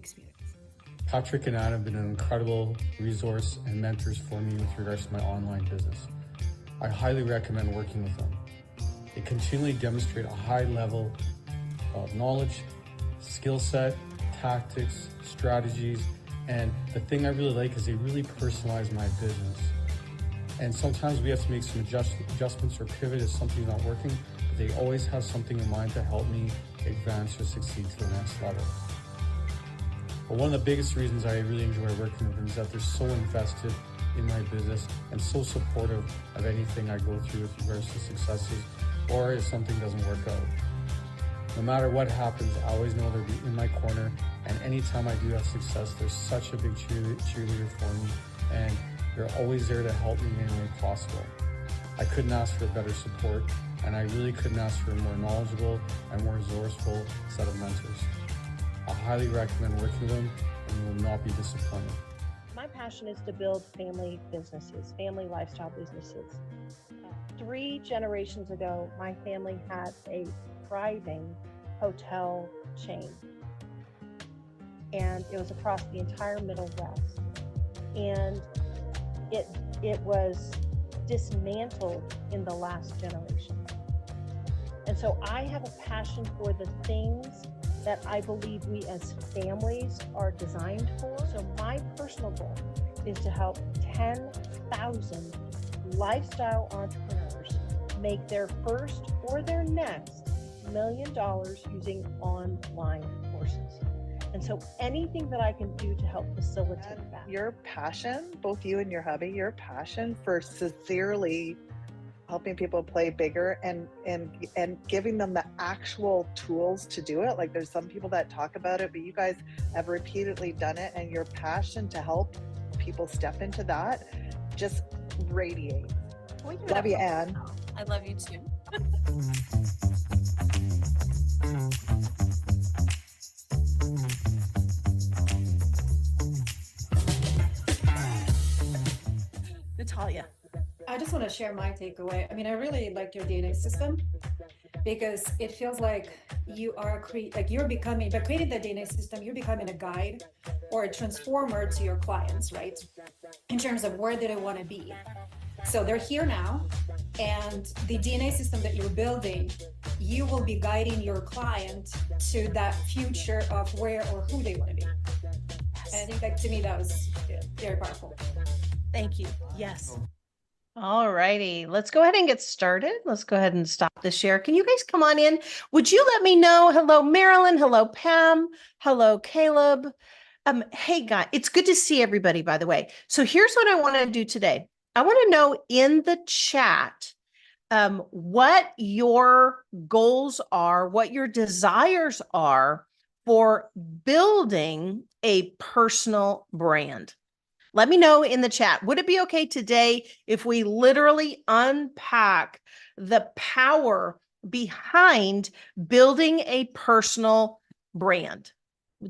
experience. Patrick and Anna have been an incredible resource and mentors for me with regards to my online business. I highly recommend working with them. They continually demonstrate a high level of knowledge, skill set, tactics, strategies, and the thing I really like is they really personalize my business. And sometimes we have to make some adjustments or pivot if something's not working, but they always have something in mind to help me advance or succeed to the next level. But one of the biggest reasons I really enjoy working with them is that they're so invested in my business and so supportive of anything I go through with regards to successes or if something doesn't work out. No matter what happens, I always know they'll be in my corner, and anytime I do have success, they're such a big cheerleader for me, and they're always there to help me in any way possible. I couldn't ask for better support, and I really couldn't ask for a more knowledgeable and more resourceful set of mentors. I highly recommend working with them, and you will not be disappointed. My passion is to build family businesses, family lifestyle businesses. 3 generations ago, my family had a thriving hotel chain, and it was across the entire Middle West, and it was dismantled in the last generation. And so I have a passion for the things that I believe we as families are designed for. So my personal goal is to help 10,000 lifestyle entrepreneurs make their first or their next $1 million using online courses. And so anything that I can do to help facilitate that. Your passion, both you and your hubby, your passion for sincerely helping people play bigger and giving them the actual tools to do it. Like there's some people that talk about it, but you guys have repeatedly done it, and your passion to help people step into that just radiates. Love you, Anne. I love you too. Natalia. I just want to share my takeaway. I mean, I really liked your DNA system because it feels like you are you're becoming, by creating the DNA system, you're becoming a guide or a transformer to your clients, right? In terms of where do they want to be. So they're here now, and the DNA system that you're building, you will be guiding your client to that future of where or who they want to be. And I think that, to me, that was very powerful. Thank you. Yes. All righty, let's go ahead and get started. Let's go ahead and stop the share. Can you guys come on in? Would you let me know? Hello, Marilyn. Hello, Pam. Hello, Caleb. Hey, guys, it's good to see everybody, by the way. So here's what I want to do today. I want to know in the chat what your goals are, what your desires are for building a personal brand. Let me know in the chat. Would it be okay today if we literally unpack the power behind building a personal brand?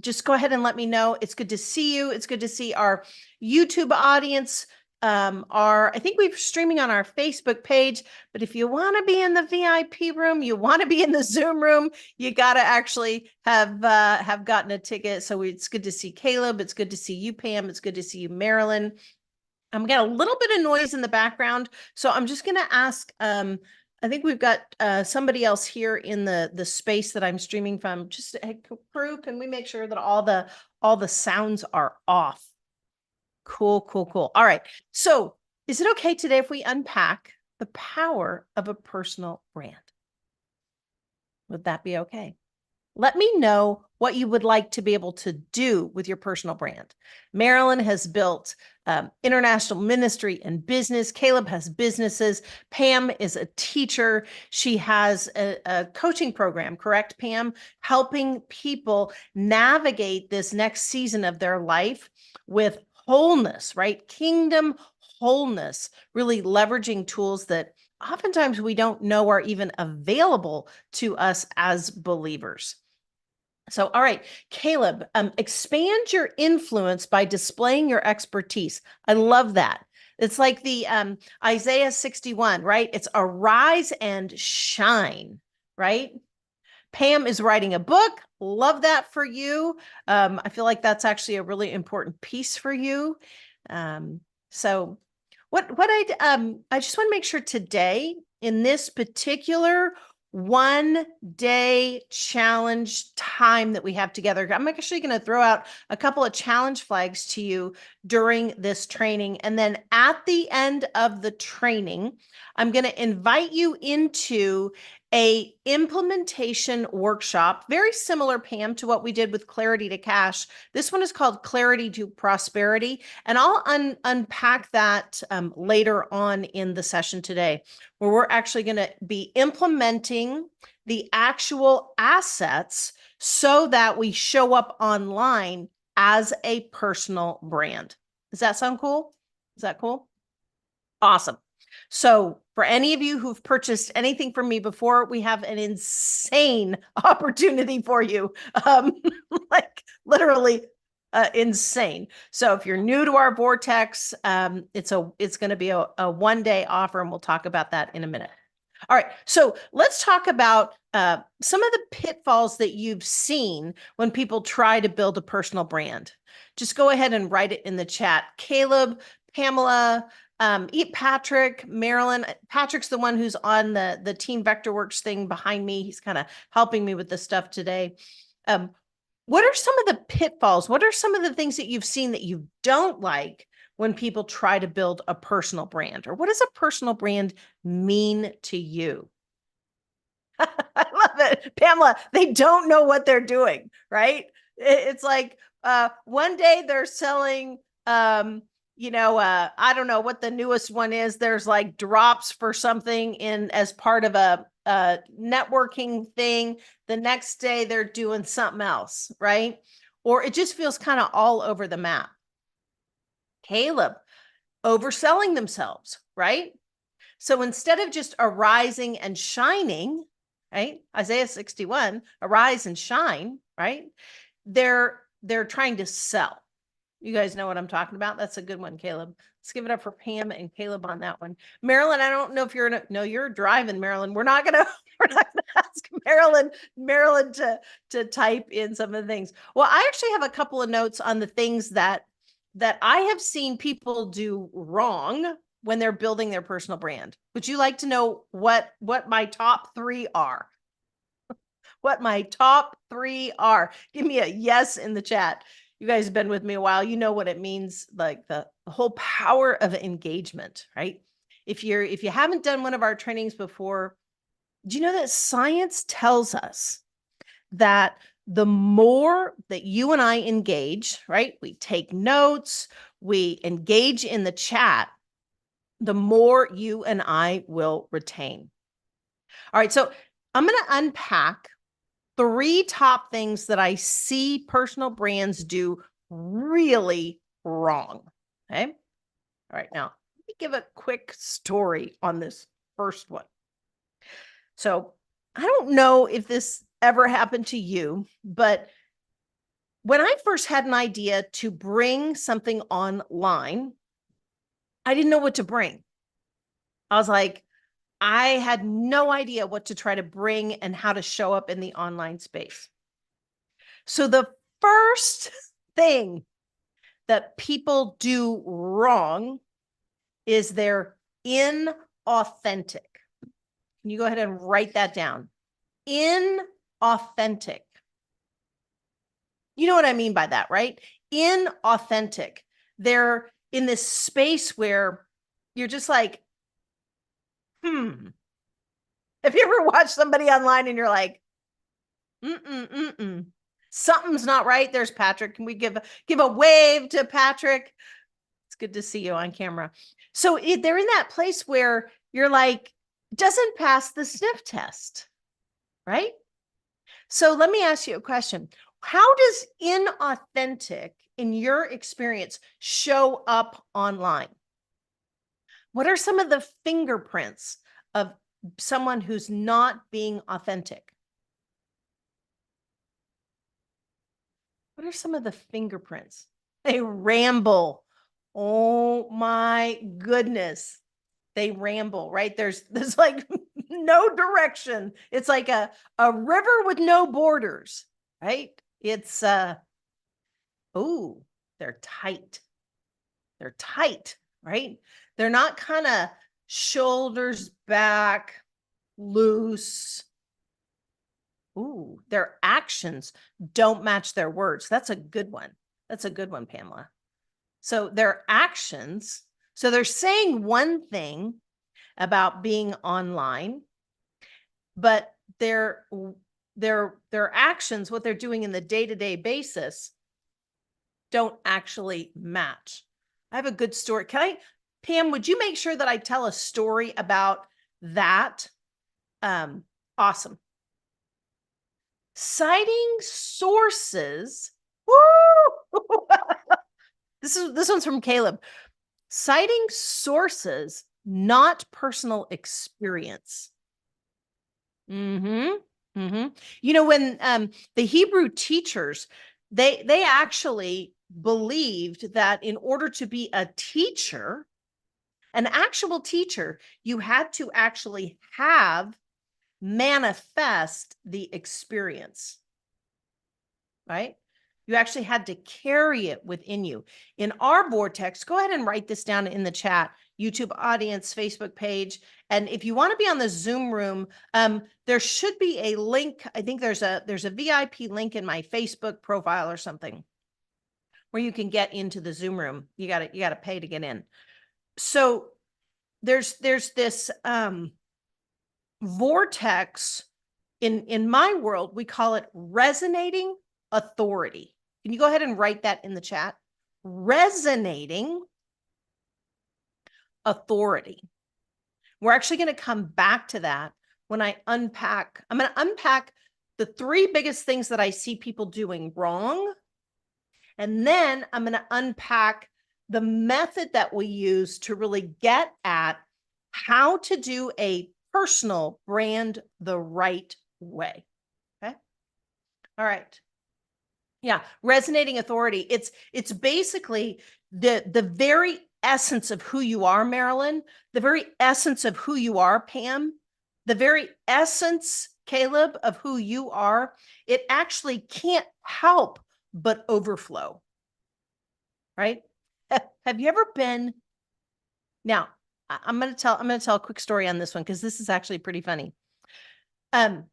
Just go ahead and let me know. It's good to see you. It's good to see our YouTube audience. I think we're streaming on our Facebook page, but if you want to be in the VIP room, you want to be in the Zoom room, you got to actually have gotten a ticket. So it's good to see Caleb. It's good to see you, Pam. It's good to see you, Marilyn. I'm got a little bit of noise in the background. So I'm just going to ask, I think we've got somebody else here in the space that I'm streaming from. Just hey, crew, can we make sure that all the sounds are off? Cool, cool, cool. All right. So is it okay today if we unpack the power of a personal brand? Would that be okay? Let me know what you would like to be able to do with your personal brand. Marilyn has built international ministry and business. Caleb has businesses. Pam is a teacher. She has a coaching program, correct, Pam? Helping people navigate this next season of their life with wholeness, right? Kingdom wholeness, really leveraging tools that oftentimes we don't know are even available to us as believers. So, all right, Caleb, expand your influence by displaying your expertise. I love that. It's like the Isaiah 61, right? It's arise and shine, right? Pam is writing a book. Love that for you. I feel like that's actually a really important piece for you. So I just want to make sure today in this particular 1 day challenge time that we have together, I'm actually going to throw out a couple of challenge flags to you during this training. And then at the end of the training, I'm going to invite you into a implementation workshop, very similar, Pam, to what we did with Clarity to Cash. This one is called Clarity to Prosperity, and I'll unpack that later on in the session today, where we're actually going to be implementing the actual assets so that we show up online as a personal brand. Does that sound cool? Is that cool? Awesome. So for any of you who've purchased anything from me before, we have an insane opportunity for you. Like literally insane. So if you're new to our Vortex, it's going to be a 1 day offer, and we'll talk about that in a minute. All right, so let's talk about some of the pitfalls that you've seen when people try to build a personal brand. Just go ahead and write it in the chat. Caleb, Pamela, Patrick, Marilyn. Patrick's the one who's on the Team Vectorworks thing behind me. He's kind of helping me with this stuff today. What are some of the pitfalls? What are some of the things that you've seen that you don't like when people try to build a personal brand? Or what does a personal brand mean to you? I love it. Pamela, they don't know what they're doing, right? It's like 1 day they're selling, I don't know what the newest one is. There's like drops for something as part of a networking thing. The next day they're doing something else, right? Or it just feels kind of all over the map. Caleb, overselling themselves, right? So instead of just arising and shining, right? Isaiah 61, arise and shine, right? They're trying to sell. You guys know what I'm talking about. That's a good one, Caleb. Let's give it up for Pam and Caleb on that one. Marilyn, I don't know if you're driving, Marilyn. We're not gonna ask Marilyn to type in some of the things. Well, I actually have a couple of notes on the things that I have seen people do wrong when they're building their personal brand. Would you like to know what my top 3 are? What my top 3 are? Give me a yes in the chat. You guys have been with me a while. You know what it means, like the whole power of engagement, right? If you haven't done one of our trainings before, do you know that science tells us that the more that you and I engage, right? We take notes, we engage in the chat, the more you and I will retain. All right, so I'm going to unpack 3 top things that I see personal brands do really wrong. Okay. All right. Now, let me give a quick story on this first one. So I don't know if this ever happened to you, but when I first had an idea to bring something online, I didn't know what to bring. I was like, I had no idea what to try to bring and how to show up in the online space. So the first thing that people do wrong is they're inauthentic. Can you go ahead and write that down? Inauthentic. You know what I mean by that, right? Inauthentic. They're in this space where you're just like, Have you ever watched somebody online and you're like, something's not right? There's Patrick. Can we give a wave to Patrick? It's good to see you on camera. So they're in that place where you're like, doesn't pass the sniff test, right? So let me ask you a question. How does inauthentic, in your experience, show up online? What are some of the fingerprints of someone who's not being authentic? What are some of the fingerprints? They ramble. Oh my goodness. They ramble, right? There's like no direction. It's like a river with no borders. right? It's, oh, they're tight. They're tight, right? They're not kind of shoulders back, loose. Ooh, their actions don't match their words. That's a good one. That's a good one, Pamela. So their actions, so they're saying one thing about being online, but their actions, what they're doing in the day-to-day basis, don't actually match. I have a good story. Pam, would you make sure that I tell a story about that? Awesome. Citing sources. Woo! This one's from Caleb. Citing sources, not personal experience. You know, when the Hebrew teachers, they actually believed that in order to be a teacher, an actual teacher, you had to actually manifest the experience, right? You actually had to carry it within you. In our vortex, go ahead and write this down in the chat, YouTube audience, Facebook page. And if you want to be on the Zoom room, there should be a link. I think there's a VIP link in my Facebook profile or something where you can get into the Zoom room. You got to pay to get in. So there's this vortex in my world, we call it resonating authority. Can you go ahead and write that in the chat? Resonating authority. We're actually going to come back to that when I unpack. I'm going to unpack the 3 biggest things that I see people doing wrong. And then I'm going to unpack the method that we use to really get at how to do a personal brand the right way. Okay. All right. Yeah. Resonating authority. It's basically the very essence of who you are, Marilyn, the very essence of who you are, Pam, the very essence, Caleb, of who you are. It actually can't help but overflow. Right. Have you ever been? Now, I'm going to tell a quick story on this one, because this is actually pretty funny. How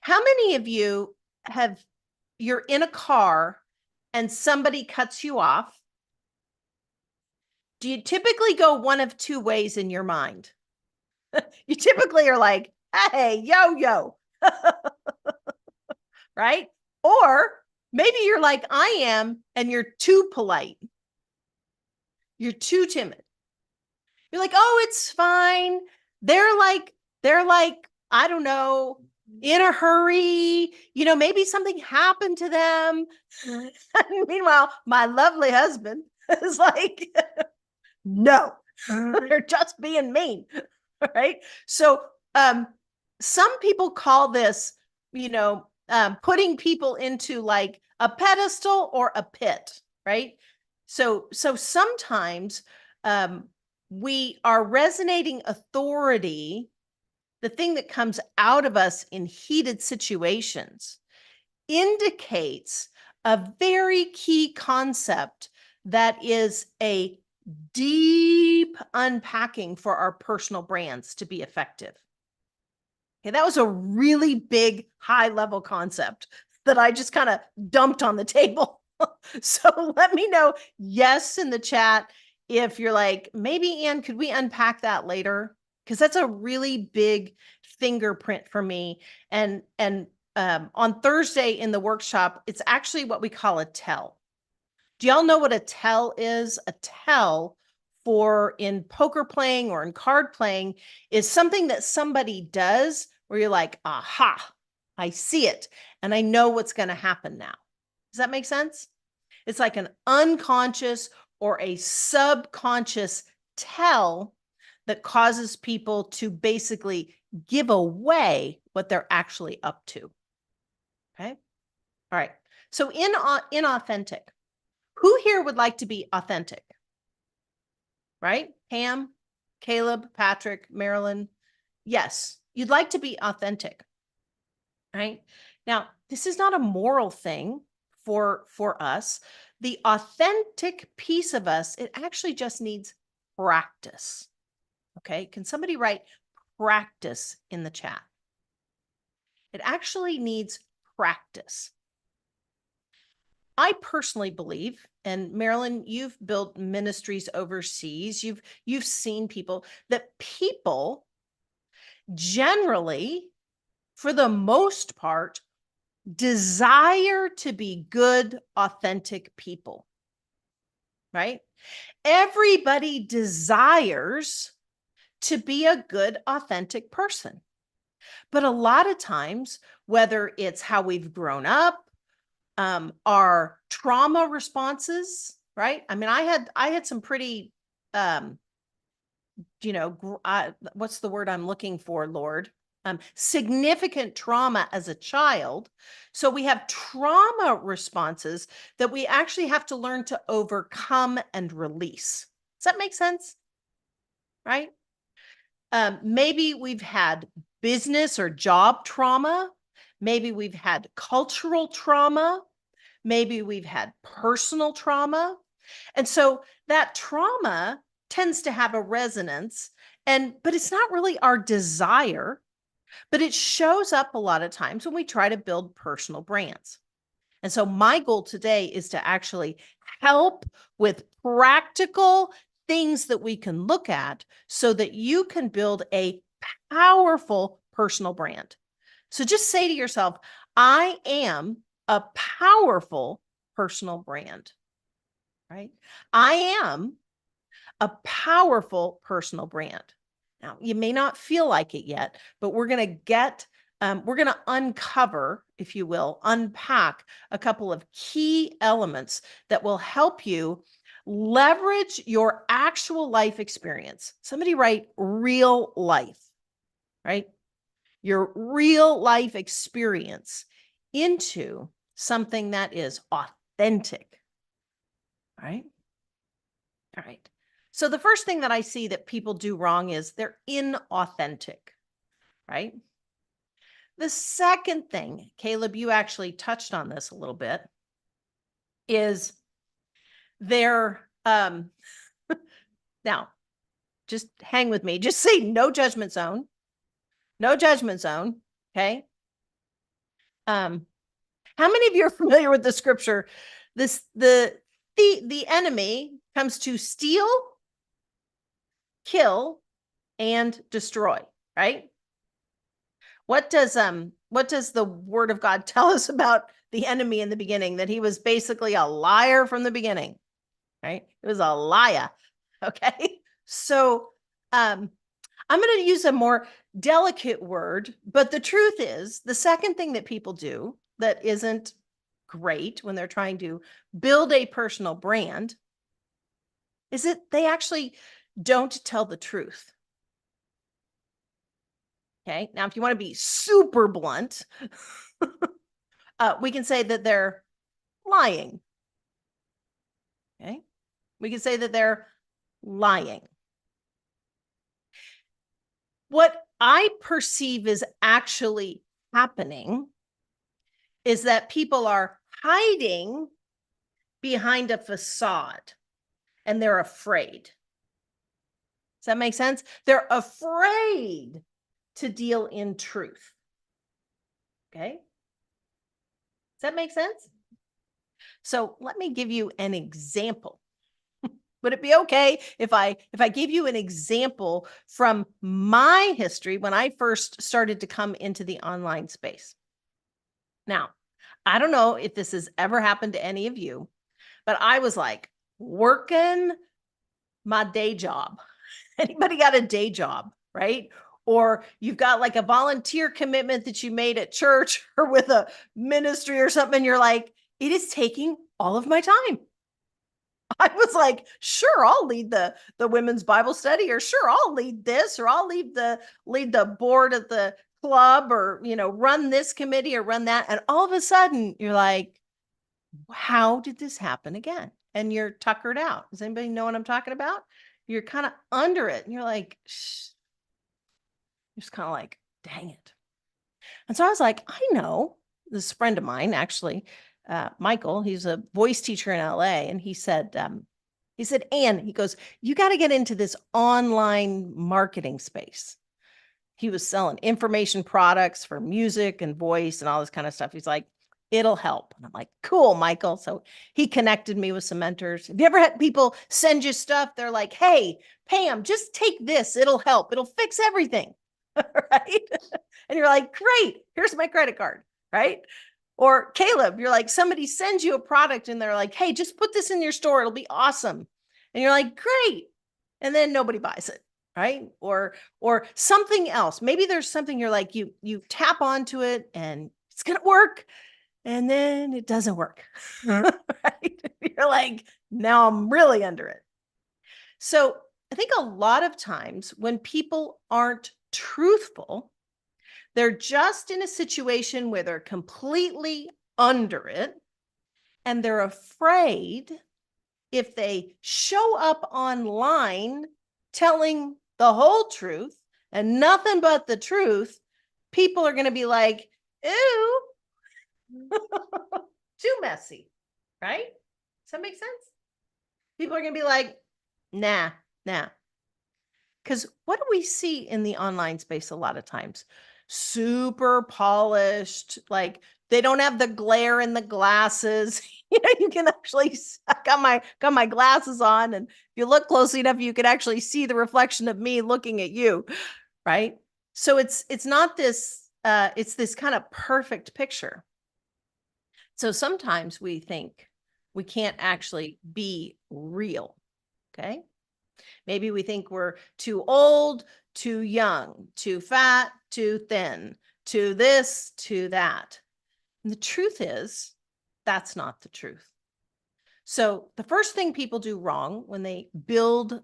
many of you you're in a car and somebody cuts you off? Do you typically go one of 2 ways in your mind? You typically are like, hey, yo, right? Or maybe you're like I am, and you're too polite. You're too timid. You're like, oh, it's fine. They're like, I don't know, in a hurry, you know, maybe something happened to them. Meanwhile, my lovely husband is like, no, they're just being mean. Right. So, some people call this, you know, putting people into like a pedestal or a pit. Right. So sometimes, we are resonating authority, the thing that comes out of us in heated situations, indicates a very key concept that is a deep unpacking for our personal brands to be effective. Okay, that was a really big, high-level concept that I just kind of dumped on the table. So let me know, yes, in the chat, if you're like, maybe, Ann, could we unpack that later? Because that's a really big fingerprint for me. And on Thursday in the workshop, it's actually what we call a tell. Do y'all know what a tell is? A tell for in poker playing or in card playing is something that somebody does where you're like, aha, I see it. And I know what's going to happen now. Does that make sense? It's like an unconscious or a subconscious tell that causes people to basically give away what they're actually up to. Okay. All right. So inauthentic. Who here would like to be authentic? Right? Pam, Caleb, Patrick, Marilyn. Yes, you'd like to be authentic. Right? Now, this is not a moral thing for us. The authentic piece of us, it actually just needs practice. Okay? Can somebody write practice in the chat? It actually needs practice. I personally believe, and Marilyn, you've built ministries overseas, you've seen people, that people generally, for the most part, desire to be good, authentic people, right? Everybody desires to be a good, authentic person. But a lot of times, whether it's how we've grown up, our trauma responses, right? I mean, I had some pretty, what's the word I'm looking for, Lord? Significant trauma as a child. So we have trauma responses that we actually have to learn to overcome and release. Does that make sense? Right? Maybe we've had business or job trauma. Maybe we've had cultural trauma. Maybe we've had personal trauma. And so that trauma tends to have a resonance, but it's not really our desire, but it shows up a lot of times when we try to build personal brands. And so my goal today is to actually help with practical things that we can look at so that you can build a powerful personal brand. So just say to yourself, I am a powerful personal brand, right? I am a powerful personal brand. Now, you may not feel like it yet, but we're going to uncover, if you will, unpack a couple of key elements that will help you leverage your actual life experience. Somebody write real life, right? Your real life experience into something that is authentic, right? All right. So the first thing that I see that people do wrong is they're inauthentic, right? The second thing, Caleb, you actually touched on this a little bit, is they're, now, just hang with me. Just say no judgment zone. No judgment zone, okay? How many of you are familiar with the scripture? The enemy comes to steal, kill, and destroy, right? What does the word of God tell us about the enemy in the beginning? That he was basically a liar from the beginning, right? It was a liar. Okay. So I'm going to use a more delicate word, but the truth is the second thing that people do that isn't great when they're trying to build a personal brand is that they actually don't tell the truth. Okay. Now, if you want to be super blunt, we can say that they're lying. Okay. We can say that they're lying. What I perceive is actually happening is that people are hiding behind a facade and they're afraid. Does that make sense? They're afraid to deal in truth. Okay. Does that make sense? So let me give you an example. Would it be okay if I give you an example from my history when I first started to come into the online space? Now, I don't know if this has ever happened to any of you, but I was like working my day job. Anybody got a day job, right? Or you've got like a volunteer commitment that you made at church or with a ministry or something. And you're like, it is taking all of my time. I was like, sure, I'll lead the women's Bible study, or sure, I'll lead this, or I'll lead the board of the club, or, run this committee or run that. And all of a sudden you're like, how did this happen again? And you're tuckered out. Does anybody know what I'm talking about? You're kind of under it and you're like, shh. You're just kind of like, dang it. And so I was like, I know this friend of mine, actually, Michael, he's a voice teacher in LA. And he said, Ann, he goes, you got to get into this online marketing space. He was selling information products for music and voice and all this kind of stuff. He's like, it'll help. And I'm like, cool, Michael. So he connected me with some mentors. Have you ever had people send you stuff? They're like, hey, Pam, just take this. It'll help. It'll fix everything. Right. And you're like, great, here's my credit card. Right. Or Caleb, you're like, somebody sends you a product and they're like, hey, just put this in your store. It'll be awesome. And you're like, great. And then nobody buys it. Right. Or something else. Maybe there's something you're like, you tap onto it and it's going to work. And then it doesn't work. Right. You're like, now I'm really under it. So I think a lot of times when people aren't truthful, they're just in a situation where they're completely under it. And they're afraid if they show up online telling the whole truth and nothing but the truth, people are going to be like, ew, too messy, right? Does that make sense? People are going to be like, nah. Because what do we see in the online space a lot of times? Super polished, like they don't have the glare in the glasses. You can actually, I got my glasses on, and if you look closely enough, you can actually see the reflection of me looking at you, right? So it's not this, it's this kind of perfect picture. So sometimes we think we can't actually be real, okay? Maybe we think we're too old, too young, too fat, too thin, too this, too that. And the truth is, that's not the truth. So the first thing people do wrong when they build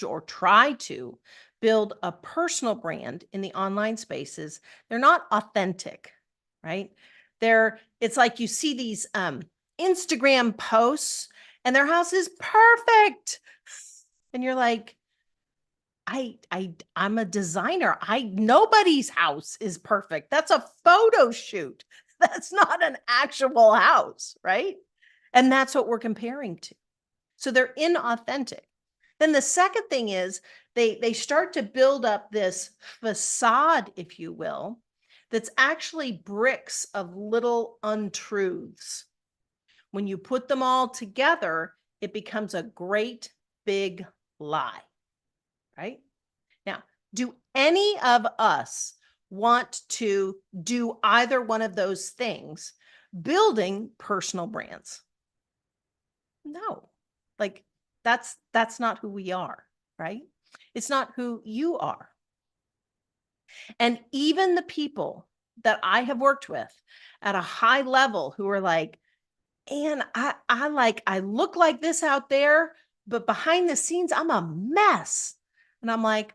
or try to build a personal brand in the online space is they're not authentic, right? It's like you see these Instagram posts and their house is perfect. And you're like, I'm a designer. Nobody's house is perfect. That's a photo shoot. That's not an actual house, right? And that's what we're comparing to. So they're inauthentic. Then the second thing is they start to build up this facade, if you will, that's actually bricks of little untruths. When you put them all together, it becomes a great big lie, right? Now, do any of us want to do either one of those things, building personal brands? No, like that's not who we are, right? It's not who you are. And even the people that I have worked with at a high level who are like, and I look like this out there, but behind the scenes, I'm a mess. And I'm like,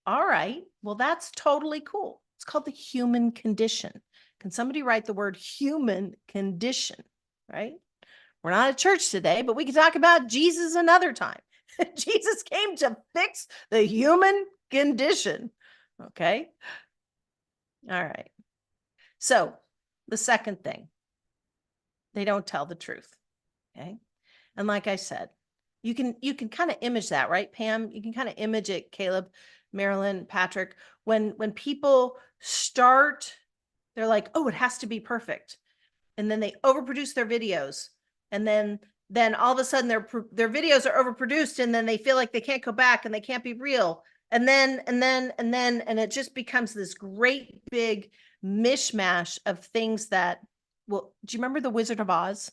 all right, well, that's totally cool. It's called the human condition. Can somebody write the word human condition, right? We're not at church today, but we can talk about Jesus another time. Jesus came to fix the human condition. Okay. All right. So the second thing, they don't tell the truth. Okay. And like I said, you can kind of image that, right, Pam? You can kind of image it, Caleb, Marilyn, Patrick, when people start, they're like, oh, it has to be perfect. And then they overproduce their videos. And then all of a sudden their videos are overproduced, and then they feel like they can't go back and they can't be real. And then it just becomes this great big mishmash of things that, well, do you remember The Wizard of Oz?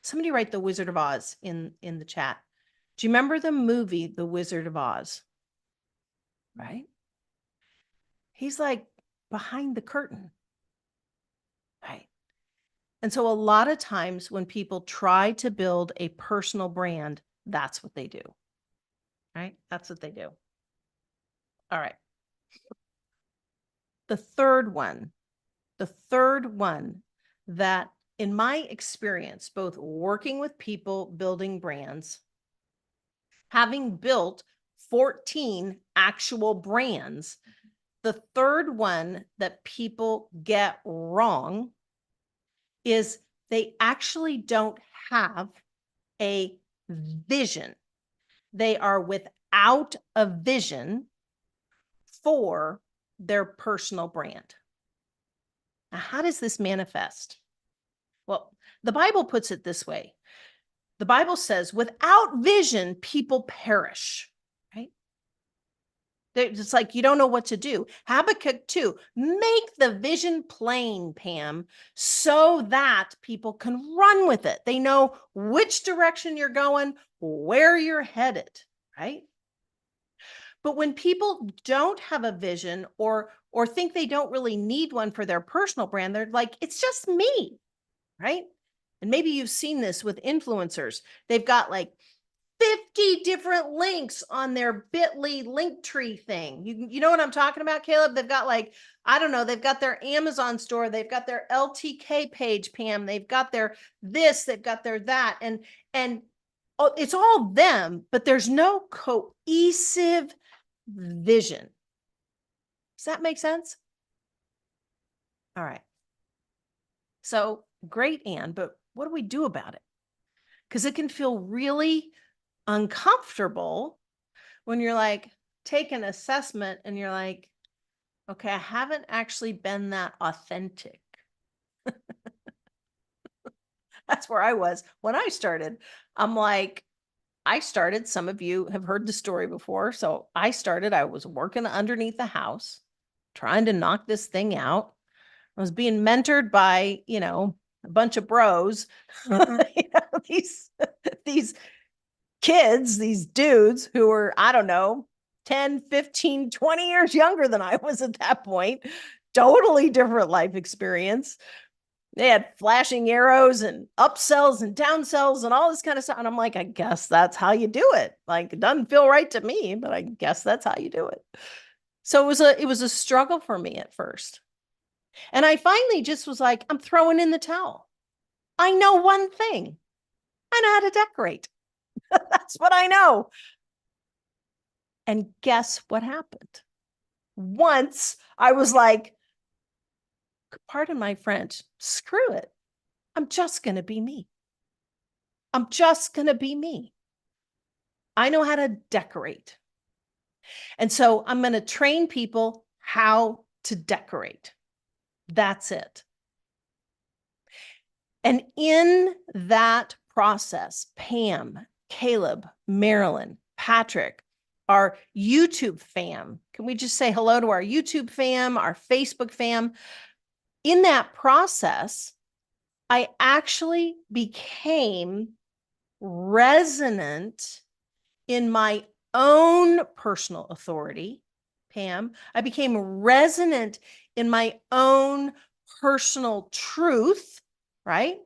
Somebody write The Wizard of Oz in the chat. Do you remember the movie The Wizard of Oz? Right? He's like behind the curtain. Right? And so a lot of times when people try to build a personal brand, that's what they do. Right? That's what they do. All right. The third one that in my experience, both working with people, building brands, having built 14 actual brands, the third one that people get wrong is they actually don't have a vision. They are without a vision for their personal brand. Now, how does this manifest? Well, the Bible puts it this way. The Bible says, without vision, people perish, right? It's like you don't know what to do. Habakkuk 2, make the vision plain, Pam, so that people can run with it. They know which direction you're going, where you're headed, right? But when people don't have a vision or think they don't really need one for their personal brand, they're like, it's just me, right? And maybe you've seen this with influencers. They've got like 50 different links on their Bitly link tree thing. You know what I'm talking about, Caleb? They've got like, I don't know, they've got their Amazon store, they've got their LTK page, Pam, they've got their this, they've got their that, and it's all them, but there's no cohesive vision. Does that make sense? All right. So great, Anne, but what do we do about it? Because it can feel really uncomfortable when you're like, take an assessment and you're like, okay, I haven't actually been that authentic. That's where I was when I started. I'm like, some of you have heard the story before. So I was working underneath the house, trying to knock this thing out. I was being mentored by, a bunch of bros, these kids, these dudes who were, I don't know, 10, 15, 20 years younger than I was at that point. Totally different life experience. They had flashing arrows and upsells and downsells and all this kind of stuff. And I'm like, I guess that's how you do it. Like, it doesn't feel right to me, but I guess that's how you do it. So it was a struggle for me at first. And I finally just was like, I'm throwing in the towel. I know one thing. I know how to decorate. That's what I know. And guess what happened? Once I was like, pardon my French, screw it. I'm just going to be me. I'm just going to be me. I know how to decorate. And so I'm going to train people how to decorate. That's it. And in that process, Pam, Caleb, Marilyn, Patrick, our YouTube fam, can we just say hello to our YouTube fam, our Facebook fam? In that process, I actually became resonant in my own personal authority, Pam. I became resonant in my own personal truth, right?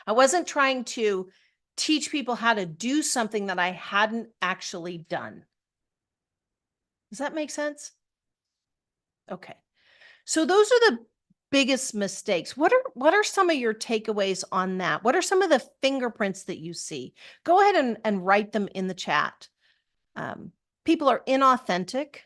I wasn't trying to teach people how to do something that I hadn't actually done. Does that make sense? Okay. So those are the biggest mistakes. What are some of your takeaways on that? What are some of the fingerprints that you see? Go ahead and write them in the chat. People are inauthentic,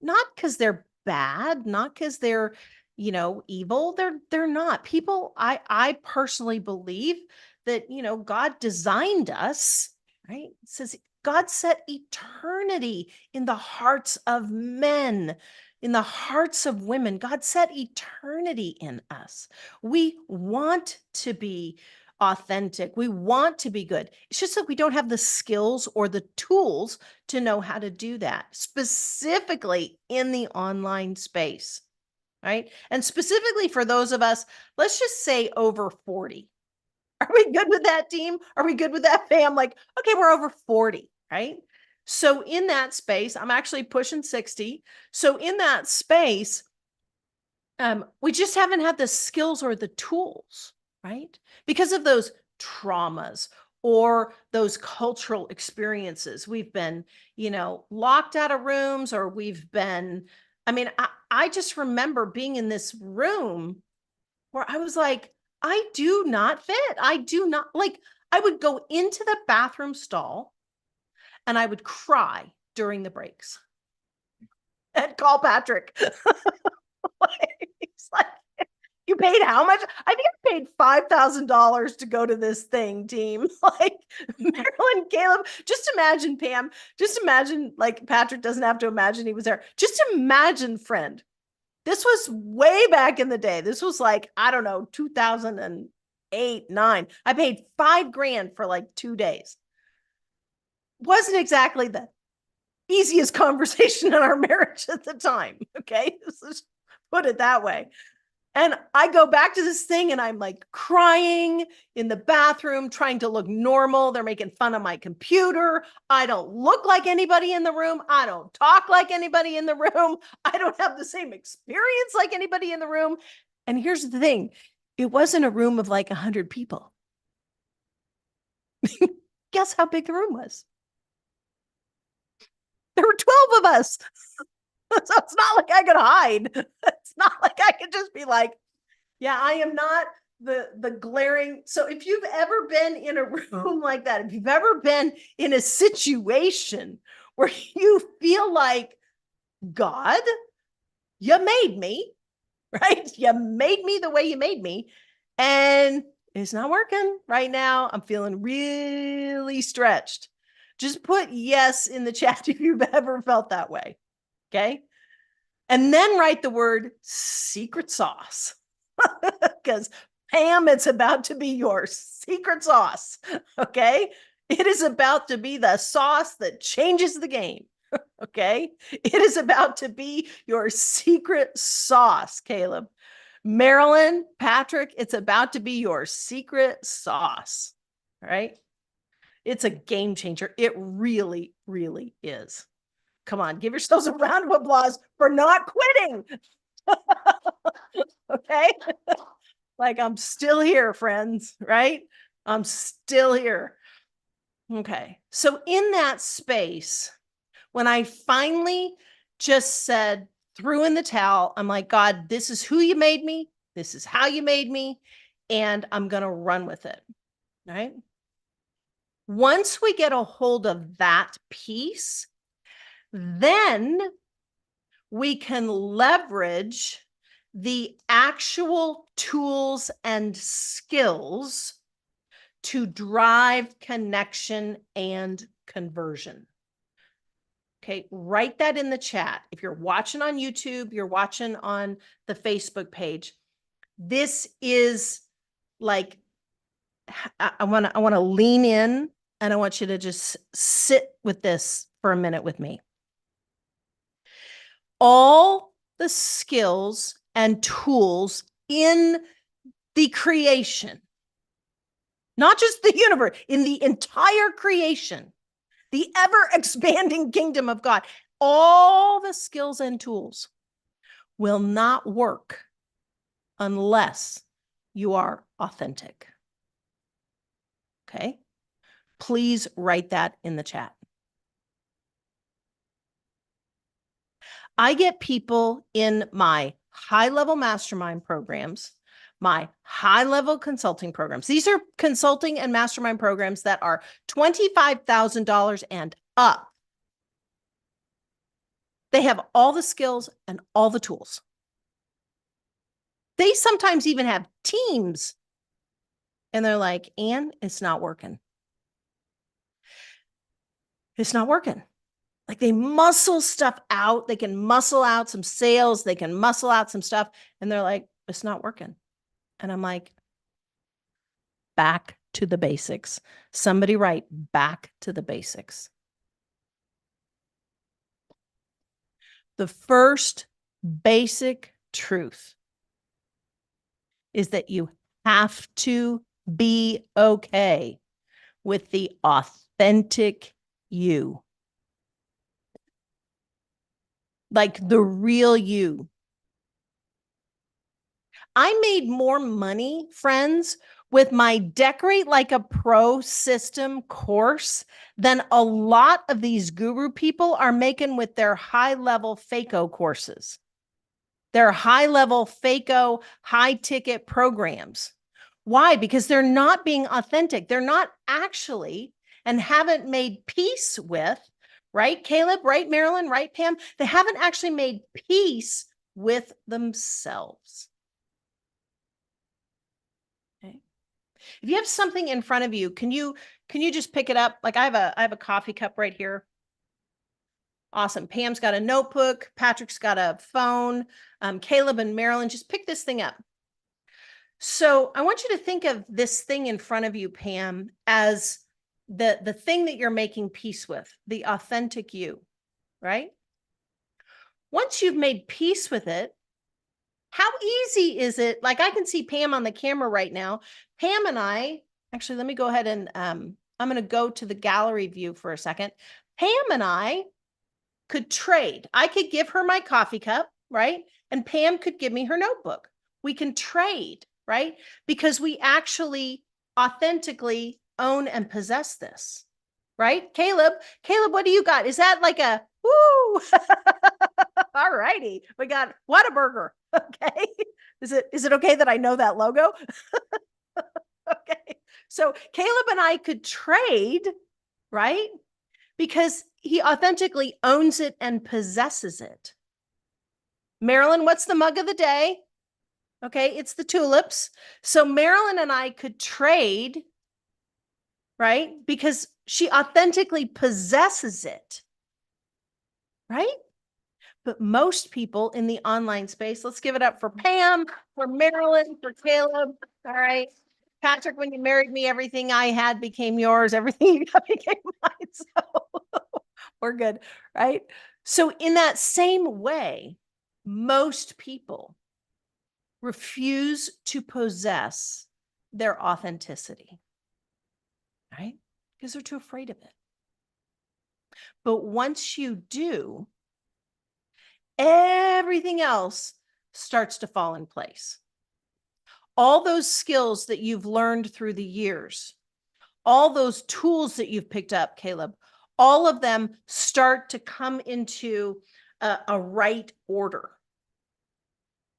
not because they're bad, not because they're, evil. They're not. People, I personally believe that, God designed us, right? It says God set eternity in the hearts of men, in the hearts of women. God set eternity in us. We want to be authentic. We want to be good. It's just that we don't have the skills or the tools to know how to do that, specifically in the online space, right? And specifically for those of us, let's just say over 40. Are we good with that, team? Are we good with that, fam? Like, okay, we're over 40, right? So in that space, I'm actually pushing 60. So in that space, we just haven't had the skills or the tools, right? Because of those traumas or those cultural experiences. We've been, locked out of rooms, or we've been, I just remember being in this room where I was like, I do not fit. I do not like, I would go into the bathroom stall and I would cry during the breaks and call Patrick. He's like, You paid how much? I think I paid $5,000 to go to this thing, team. Like Marilyn, Caleb, just imagine, Pam, just imagine, like Patrick doesn't have to imagine he was there. Just imagine, friend. This was way back in the day. This was like, I don't know, 2008, 9. I paid $5,000 for like 2 days. Wasn't exactly the easiest conversation in our marriage at the time. Okay. Let's put it that way. And I go back to this thing and I'm like crying in the bathroom, trying to look normal. They're making fun of my computer. I don't look like anybody in the room. I don't talk like anybody in the room. I don't have the same experience like anybody in the room. And here's the thing. It wasn't a room of like 100 people. Guess how big the room was? There were 12 of us. So it's not like I could hide. It's not like I could just be like, yeah, I am not the glaring. So if you've ever been in a room like that, if you've ever been in a situation where you feel like, God, you made me, right? You made me the way you made me. And it's not working right now. I'm feeling really stretched. Just put yes in the chat if you've ever felt that way. Okay. And then write the word secret sauce. Because Pam, it's about to be your secret sauce. Okay. It is about to be the sauce that changes the game. Okay. It is about to be your secret sauce, Caleb. Marilyn, Patrick, it's about to be your secret sauce. All right. It's a game changer. It really, really is. Come on, give yourselves a round of applause for not quitting. Okay. Like I'm still here, friends, right? I'm still here. Okay. So in that space, when I finally just said, threw in the towel, I'm like, God, this is who you made me. This is how you made me. And I'm going to run with it. Right. Once we get a hold of that piece, then we can leverage the actual tools and skills to drive connection and conversion. Okay, write that in the chat. If you're watching on YouTube, you're watching on the Facebook page. This is like, I want to lean in and I want you to just sit with this for a minute with me. All the skills and tools in the creation, not just the universe, in the entire creation, the ever expanding kingdom of God, all the skills and tools will not work unless you are authentic. Okay? Please write that in the chat. I get people in my high-level mastermind programs, my high-level consulting programs. These are consulting and mastermind programs that are $25,000 and up. They have all the skills and all the tools. They sometimes even have teams. And they're like, Ann, it's not working. It's not working. Like they muscle stuff out. They can muscle out some sales. They can muscle out some stuff. And they're like, it's not working. And I'm like, back to the basics. Somebody write back to the basics. The first basic truth is that you have to be okay with the authentic you. Like the real you. I made more money, friends, with my Decorate Like a Pro system course than a lot of these guru people are making with their high-level FACO courses. Their high-level FACO high-ticket programs. Why? Because they're not being authentic. They're not actually and haven't made peace with, right, Caleb, right, Marilyn, right, Pam? They haven't actually made peace with themselves. If you have something in front of you, can you just pick it up? Like I have a coffee cup right here. Awesome. Pam's got a notebook. Patrick's got a phone. Caleb and Marilyn, just pick this thing up. So I want you to think of this thing in front of you, Pam, as the thing that you're making peace with, the authentic you, right? Once you've made peace with it, how easy is it? Like I can see Pam on the camera right now. Pam and I, actually, let me go ahead and I'm going to go to the gallery view for a second. Pam and I could trade. I could give her my coffee cup, right? And Pam could give me her notebook. We can trade, right? Because we actually authentically own and possess this, right? Caleb, what do you got? Is that like a, woo? All righty. We got Whataburger. Okay. Is it okay that I know that logo? Okay. So Caleb and I could trade, right? Because he authentically owns it and possesses it. Marilyn, what's the mug of the day? Okay, it's the tulips. So Marilyn and I could trade, right? Because she authentically possesses it, right? But most people in the online space, let's give it up for Pam, for Marilyn, for Caleb. All right. Patrick, when you married me, everything I had became yours. Everything you got became mine. So we're good, right? So in that same way, most people refuse to possess their authenticity, right? Because they're too afraid of it. But once you do, everything else starts to fall in place. All those skills that you've learned through the years, all those tools that you've picked up, Caleb, all of them start to come into a right order.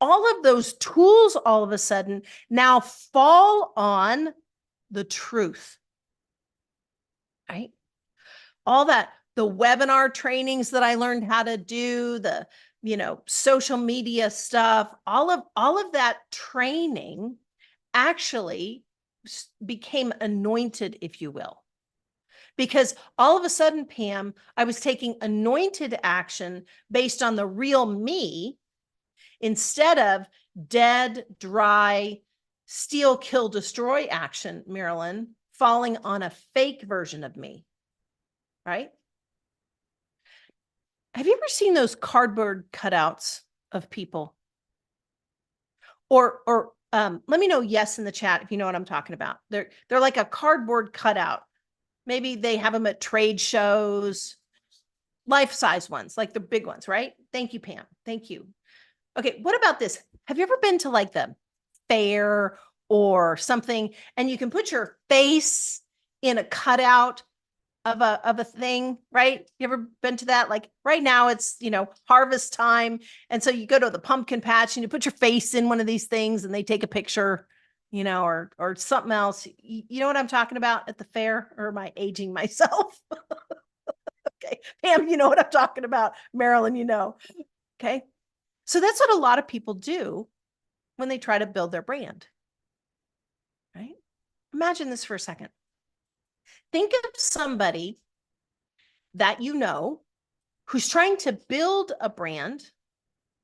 All of those tools all of a sudden now fall on the truth, right? All that, the webinar trainings that I learned how to do, the social media stuff, all of that training actually became anointed, if you will. Because all of a sudden, Pam, I was taking anointed action based on the real me instead of dead, dry, steal, kill, destroy action, Marilyn, falling on a fake version of me, right? Have you ever seen those cardboard cutouts of people? Or let me know yes in the chat if you know what I'm talking about. They're like a cardboard cutout. Maybe they have them at trade shows, life-size ones, like the big ones, right? Thank you, Pam. Thank you. Okay, what about this? Have you ever been to like the fair or something, and you can put your face in a cutout of a thing, right? You ever been to that? Like right now it's, harvest time. And so you go to the pumpkin patch and you put your face in one of these things and they take a picture, or something else. You know what I'm talking about at the fair? Or am I aging myself? Okay. Pam, you know what I'm talking about. Marilyn, okay. So that's what a lot of people do when they try to build their brand, right? Imagine this for a second. Think of somebody that who's trying to build a brand.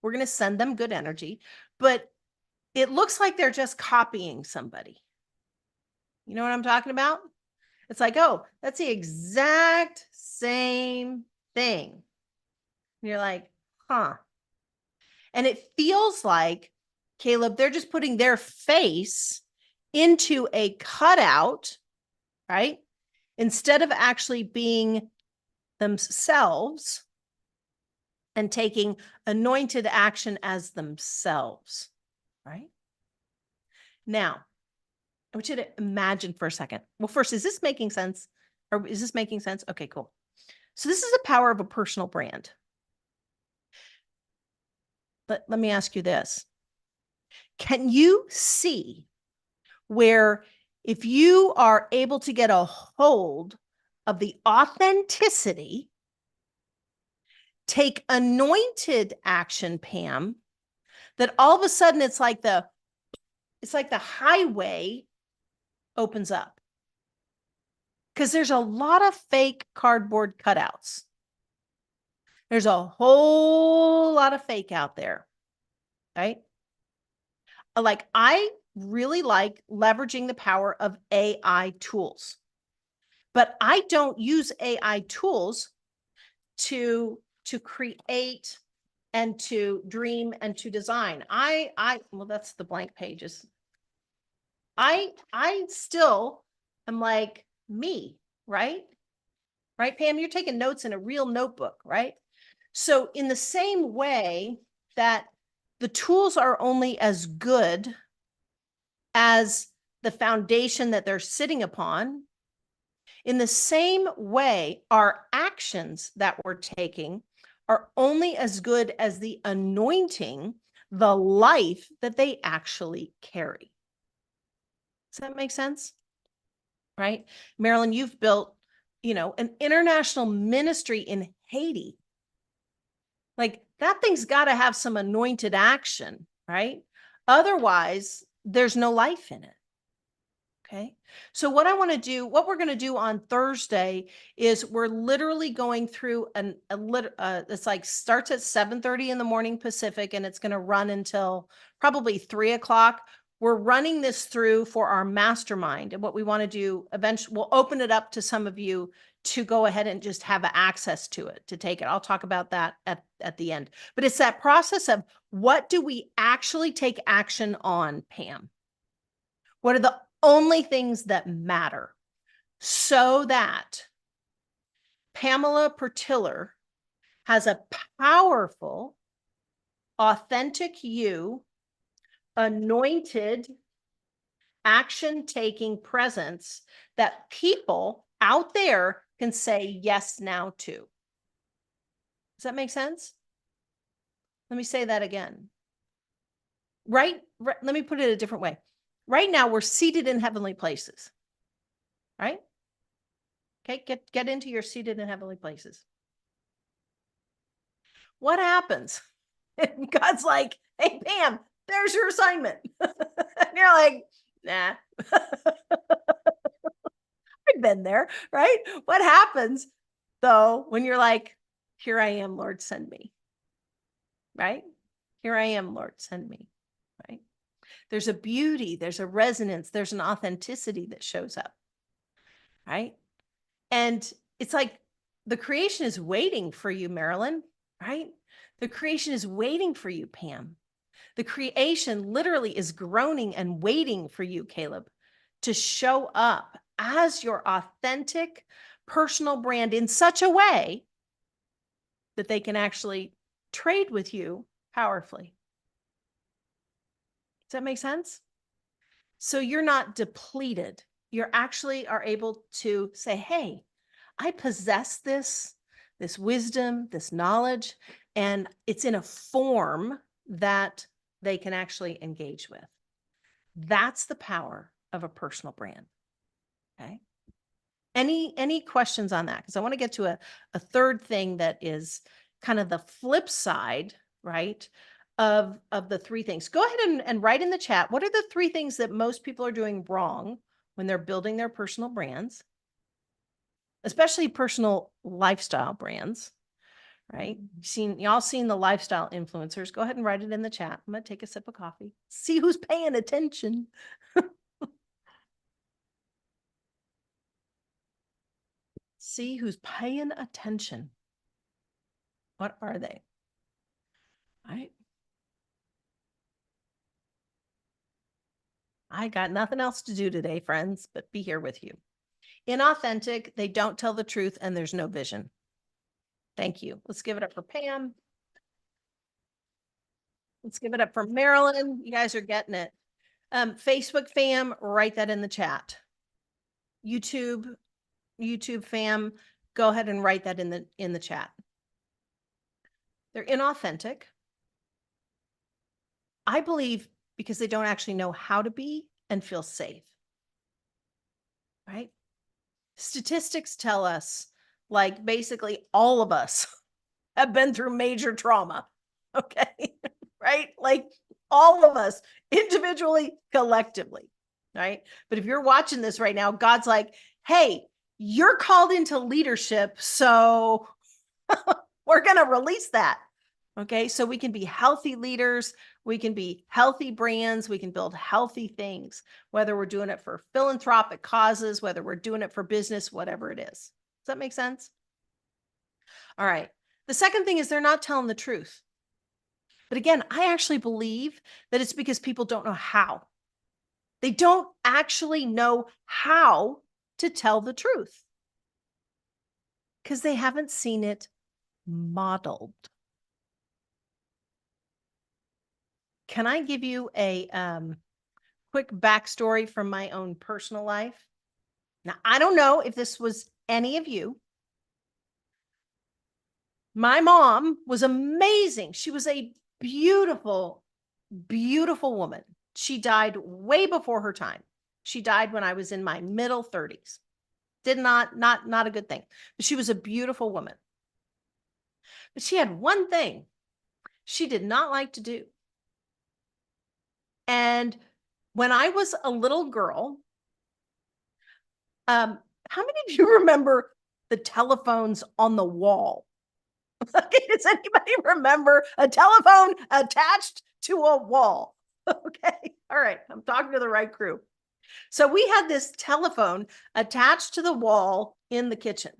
We're going to send them good energy, but it looks like they're just copying somebody. You know what I'm talking about? It's like, oh, that's the exact same thing. And you're like, huh. And it feels like, Caleb, they're just putting their face into a cutout, right? Instead of actually being themselves and taking anointed action as themselves, right? Now, I want you to imagine for a second. Well, first, is this making sense? Or is this making sense? Okay, cool. So this is the power of a personal brand. But let me ask you this. Can you see where if you are able to get a hold of the authenticity, take anointed action, Pam, that all of a sudden it's like the highway opens up. Because there's a lot of fake cardboard cutouts. There's a whole lot of fake out there, right? Like, I really like leveraging the power of AI tools, but I don't use AI tools to create and to dream and to design. Well, that's the blank pages. I still am like me, right? Right, Pam? You're taking notes in a real notebook, right? So in the same way that the tools are only as good as the foundation that they're sitting upon, in the same way, our actions that we're taking are only as good as the anointing, the life that they actually carry. Does that make sense? Right? Marilyn, you've built, an international ministry in Haiti. Like, that thing's got to have some anointed action, right? Otherwise, there's no life in it. Okay. So what we're going to do on Thursday is we're literally going through it's like starts at 7:30 in the morning Pacific, and it's going to run until probably 3:00. We're running this through for our mastermind. And what we want to do eventually, we'll open it up to some of you to go ahead and just have access to it, to take it. I'll talk about that at the end. But it's that process of, what do we actually take action on, Pam? What are the only things that matter, so that Pamela Pertiller has a powerful, authentic you, anointed, action-taking presence that people out there can say yes now to. Does that make sense? Let me say that again. Right? Let me put it a different way. Right now, we're seated in heavenly places, right? Okay, get into your seated in heavenly places. What happens? God's like, hey, Pam, there's your assignment. And you're like, nah. I've been there, right? What happens, though, when you're like, here I am, Lord, send me, right? Here I am, Lord, send me, right? There's a beauty, there's a resonance, there's an authenticity that shows up, right? And it's like the creation is waiting for you, Marilyn, right? The creation is waiting for you, Pam. The creation literally is groaning and waiting for you, Caleb, to show up as your authentic personal brand in such a way that they can actually trade with you powerfully. Does that make sense? So you're not depleted. You actually are able to say, hey, I possess this wisdom, this knowledge, and it's in a form that they can actually engage with. That's the power of a personal brand. Okay. Any questions on that? Because I want to get to a third thing that is kind of the flip side, right, of the three things. Go ahead and write in the chat, what are the three things that most people are doing wrong when they're building their personal brands, especially personal lifestyle brands, right? Y'all seen the lifestyle influencers. Go ahead and write it in the chat. I'm going to take a sip of coffee. See who's paying attention. See who's paying attention. What are they? All right. I got nothing else to do today, friends, but be here with you. Inauthentic, they don't tell the truth, and there's no vision. Thank you. Let's give it up for Pam. Let's give it up for Marilyn. You guys are getting it. Facebook fam, write that in the chat. YouTube fam, go ahead and write that in the chat. They're inauthentic. I believe because they don't actually know how to be and feel safe. Right? Statistics tell us, like, basically all of us have been through major trauma. Okay. Right? Like, all of us, individually, collectively. right? But if you're watching this right now, God's like, hey, you're called into leadership. So we're going to release that. Okay. So we can be healthy leaders. We can be healthy brands. We can build healthy things, whether we're doing it for philanthropic causes, whether we're doing it for business, whatever it is. Does that make sense? All right. The second thing is they're not telling the truth. But again, I actually believe that it's because people don't know how. They don't actually know how to tell the truth because they haven't seen it modeled. Can I give you a quick backstory from my own personal life? Now, I don't know if this was any of you. My mom was amazing. She was a beautiful, beautiful woman. She died way before her time. She died when I was in my middle 30s. Not a good thing. But she was a beautiful woman. But she had one thing she did not like to do. And when I was a little girl, how many of you remember the telephones on the wall? Okay, does anybody remember a telephone attached to a wall? Okay, all right, I'm talking to the right crew. So we had this telephone attached to the wall in the kitchen.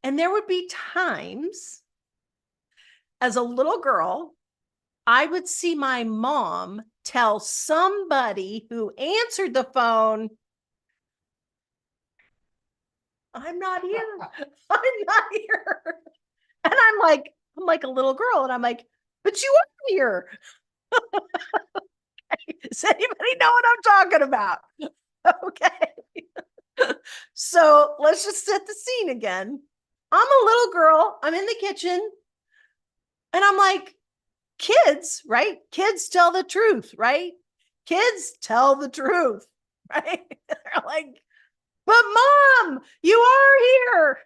And there would be times as a little girl, I would see my mom tell somebody who answered the phone, I'm not here. I'm not here. And I'm like a little girl. And I'm like, but you are here. Does anybody know what I'm talking about? Okay. So let's just set the scene again. I'm a little girl. I'm in the kitchen. And I'm like, kids, right? Kids tell the truth, right? Kids tell the truth, right? They're like, but mom, you are here.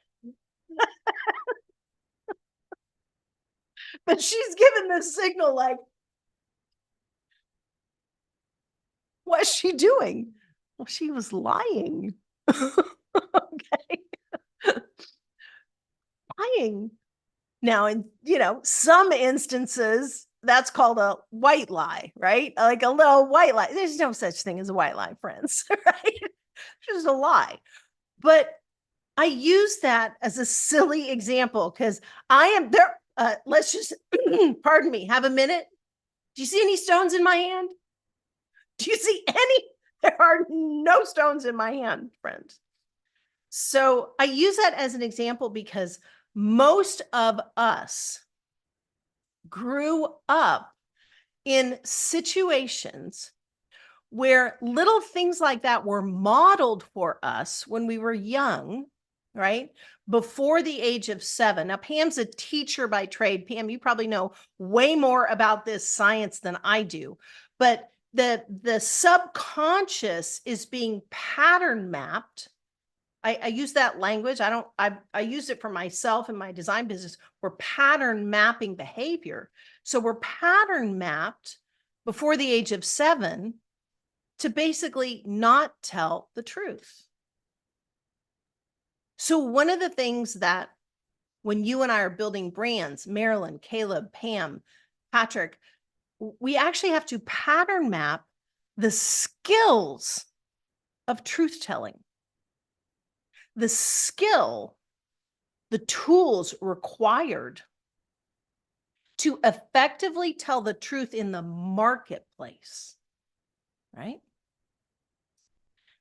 But she's given this signal like, what's she doing? Well, she was lying. Okay. Lying. Now, in some instances, that's called a white lie, right? Like a little white lie. There's no such thing as a white lie, friends, right? Just a lie. But I use that as a silly example because I am there. Let's just, pardon me, have a minute. Do you see any stones in my hand? Do you see any? There are no stones in my hand, friends. So I use that as an example because most of us grew up in situations where little things like that were modeled for us when we were young, right? Before the age of 7. Now, Pam's a teacher by trade. Pam, you probably know way more about this science than I do, but the subconscious is being pattern mapped. I use that language. I use it for myself in my design business. We're pattern mapping behavior. So we're pattern mapped before the age of 7 to basically not tell the truth. So one of the things that when you and I are building brands, Marilyn, Caleb, Pam, Patrick, we actually have to pattern map the skills of truth telling. The skill, the tools required to effectively tell the truth in the marketplace, right?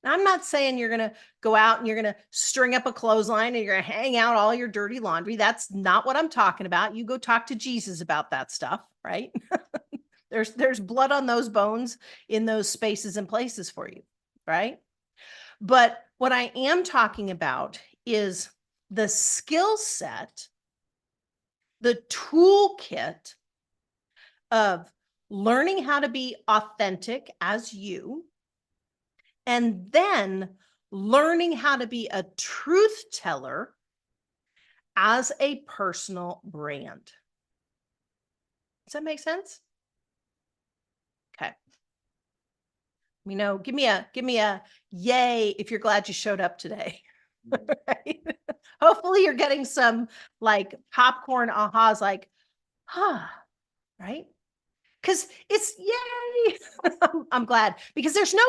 Now, I'm not saying you're going to go out and you're going to string up a clothesline and you're going to hang out all your dirty laundry. That's not what I'm talking about. You go talk to Jesus about that stuff, right? There's blood on those bones in those spaces and places for you, right? But what I am talking about is the skill set, the toolkit of learning how to be authentic as you, and then learning how to be a truth teller as a personal brand. Does that make sense? Okay. Give me a yay if you're glad you showed up today. Right? Hopefully you're getting some like popcorn ahas, like, right? Because it's yay. I'm glad because there's no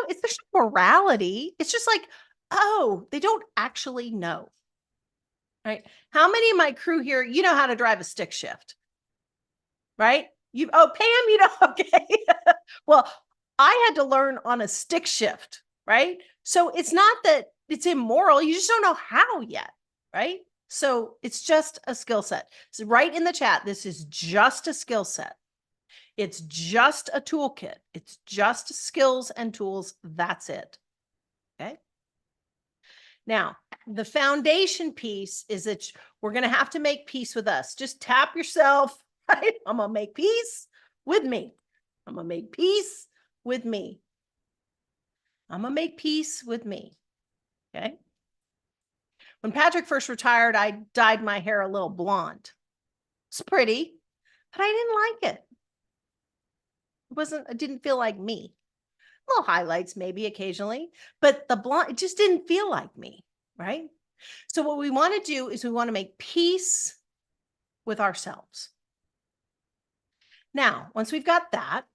morality. It's just like, oh, they don't actually know. Right? How many of my crew here, you know how to drive a stick shift? Right? Pam, you know, okay. Well, I had to learn on a stick shift, right? So it's not that it's immoral. You just don't know how yet, right? So it's just a skill set. So right in the chat, this is just a skill set. It's just a toolkit. It's just skills and tools. That's it. Okay. Now, the foundation piece is that we're going to have to make peace with us. Just tap yourself, right? I'm going to make peace with me. I'm going to make peace with me. I'm going to make peace with me. Okay. When Patrick first retired, I dyed my hair a little blonde. It's pretty, but I didn't like it. It didn't feel like me. Little highlights maybe occasionally, but the blonde, it just didn't feel like me, right? So what we want to do is we want to make peace with ourselves. Now, once we've got that,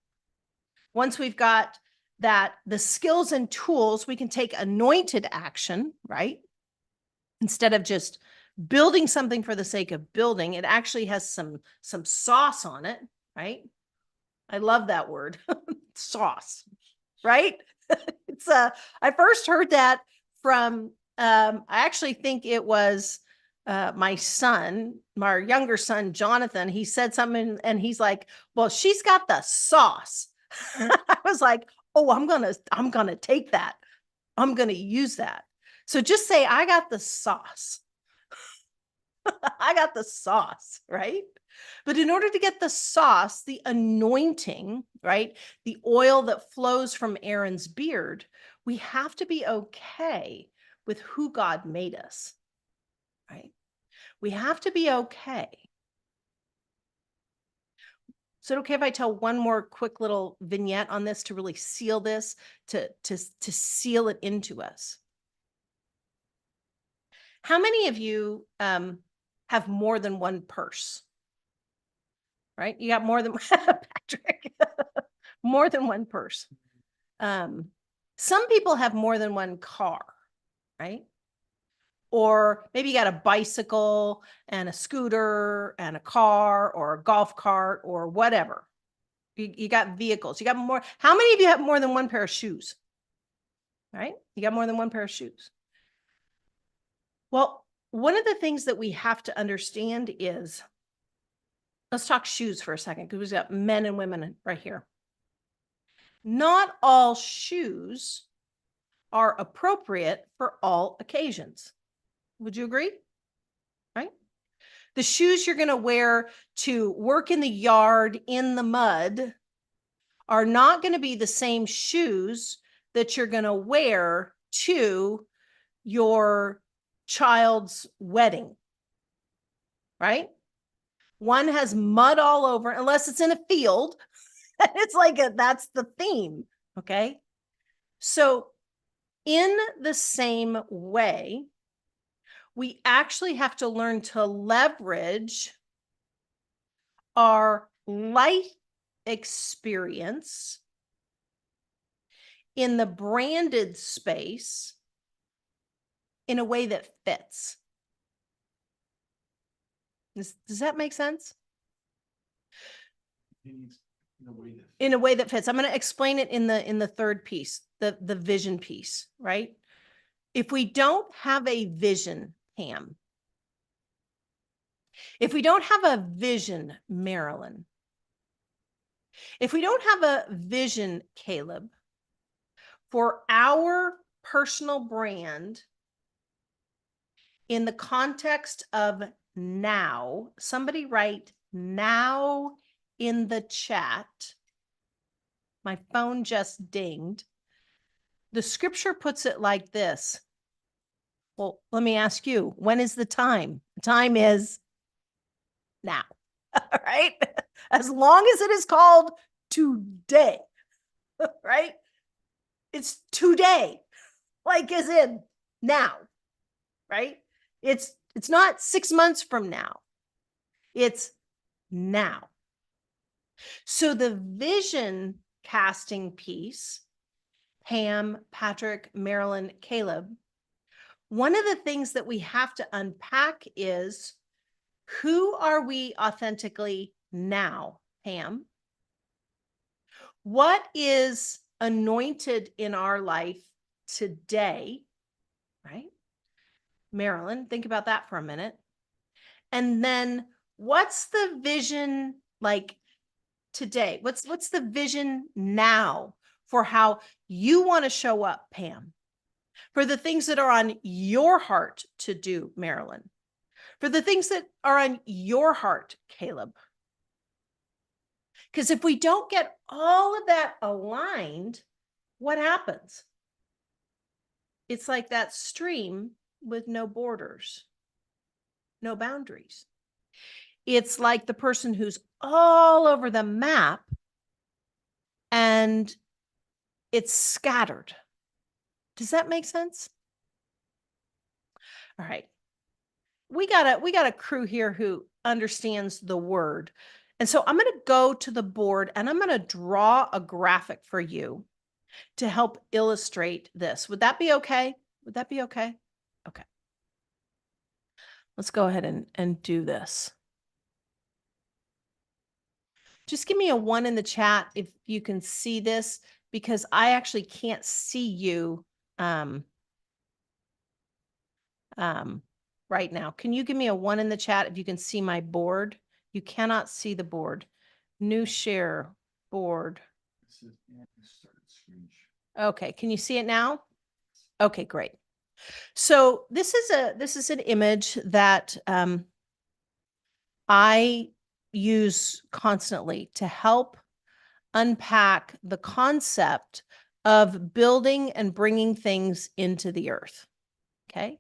the skills and tools, we can take anointed action, right? Instead of just building something for the sake of building, it actually has some sauce on it, right? I love that word, sauce, right? I first heard that from, I actually think it was my younger son, Jonathan. He said something and he's like, well, she's got the sauce. I was like, oh, I'm going to take that. I'm going to use that. So just say, I got the sauce. I got the sauce, right? But in order to get the sauce, the anointing, right? The oil that flows from Aaron's beard, we have to be okay with who God made us, right? We have to be okay. Is it okay if I tell one more quick little vignette on this to really seal this, to seal it into us? How many of you have more than one purse? Right? You got more than Patrick, more than one purse. Some people have more than one car, right? Or maybe you got a bicycle and a scooter and a car or a golf cart or whatever. You got vehicles. You got more. How many of you have more than one pair of shoes? Right? You got more than one pair of shoes. Well, one of the things that we have to understand is, let's talk shoes for a second, because we've got men and women right here. Not all shoes are appropriate for all occasions. Would you agree? Right? The shoes you're going to wear to work in the yard in the mud are not going to be the same shoes that you're going to wear to your child's wedding. Right? One has mud all over, unless it's in a field. It's like that's the theme. Okay. So in the same way, we actually have to learn to leverage our life experience in the branded space in a way that fits. Does that make sense? In a way that fits. I'm going to explain it in the third piece, the vision piece, right? If we don't have a vision, Pam, if we don't have a vision, Marilyn, if we don't have a vision, Caleb, for our personal brand in the context of now, somebody write now in the chat. My phone just dinged. The scripture puts it like this. Well, let me ask you, when is the time? The time is now, right? As long as it is called today, right? It's today, like as in now, right? It's not 6 months from now. It's now. So the vision casting piece, Pam, Patrick, Marilyn, Caleb, one of the things that we have to unpack is, who are we authentically now, Pam? What is anointed in our life today, right? Marilyn, think about that for a minute. And then what's the vision like today? What's the vision now for how you want to show up, Pam? For the things that are on your heart to do, Marilyn. For the things that are on your heart, Caleb. Because if we don't get all of that aligned, what happens? It's like that stream with no borders, no boundaries. It's like the person who's all over the map and it's scattered. Does that make sense? All right. We got a crew here who understands the word. And so I'm going to go to the board and I'm going to draw a graphic for you to help illustrate this. Would that be okay? Would that be okay? Okay. Let's go ahead and do this. Just give me a 1 in the chat if you can see this, because I actually can't see you right now. Can you give me a 1 in the chat if you can see my board? You cannot see the board. New share board. Okay, can you see it now? Okay, great. So this is an image that I use constantly to help unpack the concept of building and bringing things into the earth. Okay.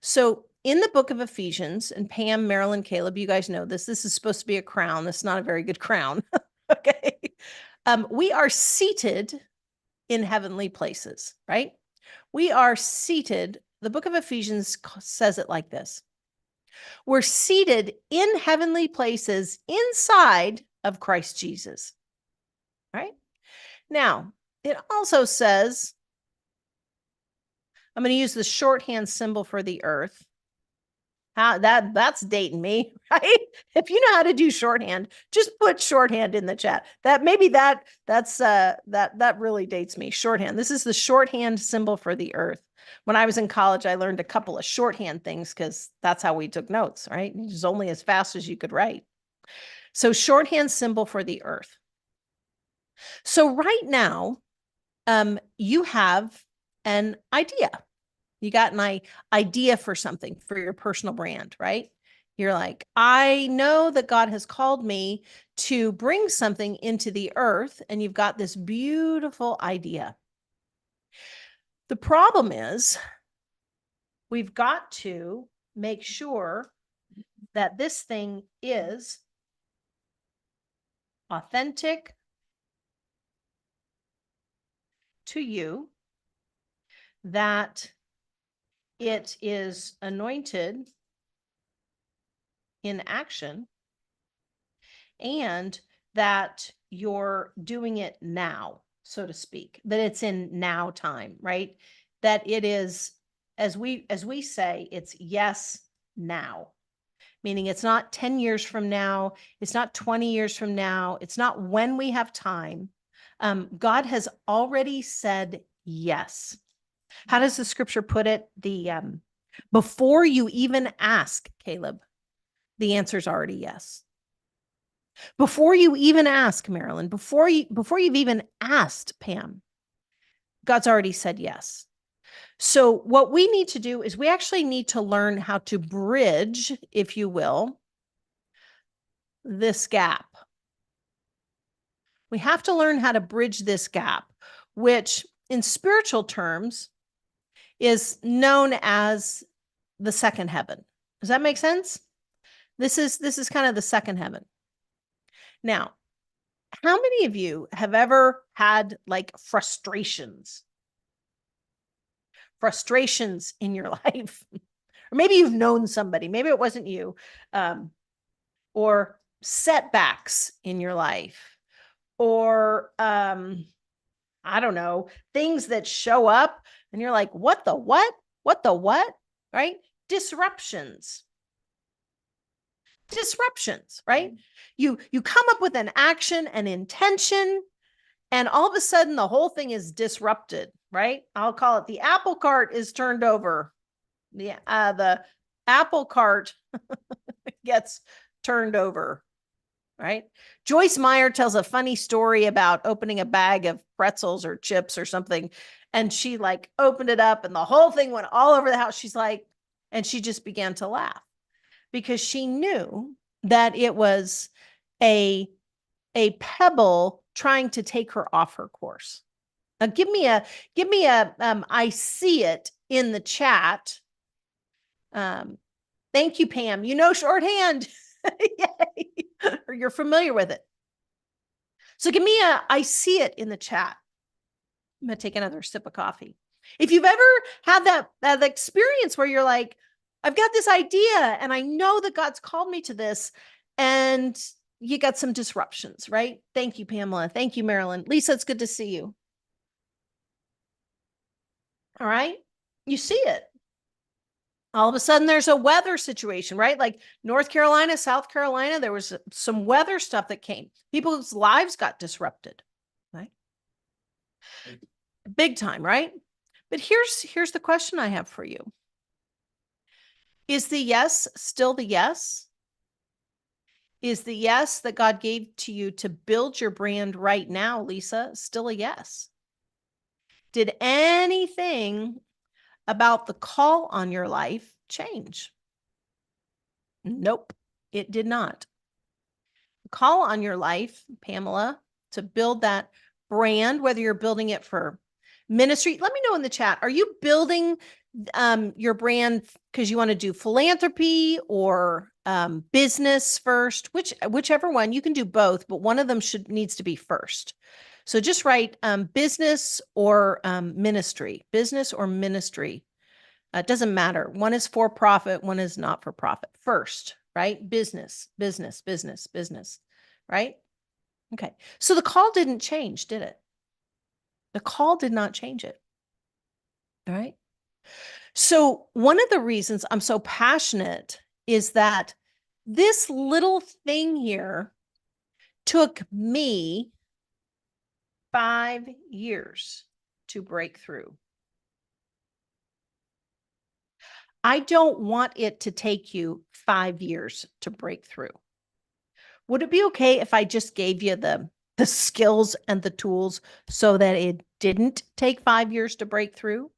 So in the book of Ephesians, and Pam, Marilyn, Caleb, you guys know this is supposed to be a crown. This is not a very good crown. Okay. We are seated in heavenly places, right? We are seated. The book of Ephesians says it like this. We're seated in heavenly places inside of Christ Jesus, right? Now, it also says, I'm going to use the shorthand symbol for the earth. That's dating me, right? If you know how to do shorthand, just put shorthand in the chat. That really dates me. Shorthand. This is the shorthand symbol for the earth. When I was in college, I learned a couple of shorthand things because that's how we took notes, right? It was only as fast as you could write. So shorthand symbol for the earth. So right now, you have an idea. You got an idea for something for your personal brand, right? You're like, I know that God has called me to bring something into the earth, and you've got this beautiful idea. The problem is we've got to make sure that this thing is authentic to you, that it is anointed in action, and that you're doing it now, so to speak, that it's in now time, right? That it is, as we say, it's yes now, meaning it's not 10 years from now. It's not 20 years from now. It's not when we have time. God has already said yes. How does the scripture put it? Before you even ask, Caleb, the answer is already yes. Before you even ask, Marilyn, before you've even asked, Pam, God's already said yes. So what we need to do is we actually need to learn how to bridge, if you will, this gap. We have to learn how to bridge this gap, which in spiritual terms is known as the second heaven. Does that make sense? This is kind of the second heaven. Now, how many of you have ever had like frustrations frustrations in your life, or maybe you've known somebody, maybe it wasn't you, or setbacks in your life, or I don't know, things that show up and you're like, what the what? What the what? Right? Disruptions. Disruptions, right? You come up with an action, an intention, and all of a sudden the whole thing is disrupted, right? I'll call it the apple cart is turned over. The apple cart gets turned over, right? Joyce Meyer tells a funny story about opening a bag of pretzels or chips or something. And she like opened it up and the whole thing went all over the house. She's like, and she just began to laugh because she knew that it was a pebble trying to take her off her course. Give me a I see it in the chat. Thank you, Pam. You know shorthand. Yay. Or you're familiar with it. So give me a I see it in the chat. I'm going to take another sip of coffee. If you've ever had that experience where you're like, I've got this idea and I know that God's called me to this, and you got some disruptions, right? Thank you, Pamela. Thank you, Marilyn. Lisa, it's good to see you. All right. You see it. All of a sudden there's a weather situation, right? Like North Carolina, South Carolina, there was some weather stuff that came. People's lives got disrupted, right? Big time, right? But here's the question I have for you. Is the yes still the yes? Is the yes that God gave to you to build your brand right now, Lisa, still a yes? Did anything about the call on your life change? Nope, it did not. The call on your life, Pamela, to build that brand, whether you're building it for ministry, let me know in the chat. Are you building your brand because you want to do philanthropy or business first? Whichever one, you can do both, but one of them needs to be first. So just write business or ministry, business or ministry. It doesn't matter. One is for profit, one is not for profit. First, right? Business, business, business, business, right? Okay. So the call didn't change, did it? The call did not change it. All right. So one of the reasons I'm so passionate is that this little thing here took me 5 years to break through. I don't want it to take you 5 years to break through. Would it be okay if I just gave you the skills and the tools so that it didn't take 5 years to break through?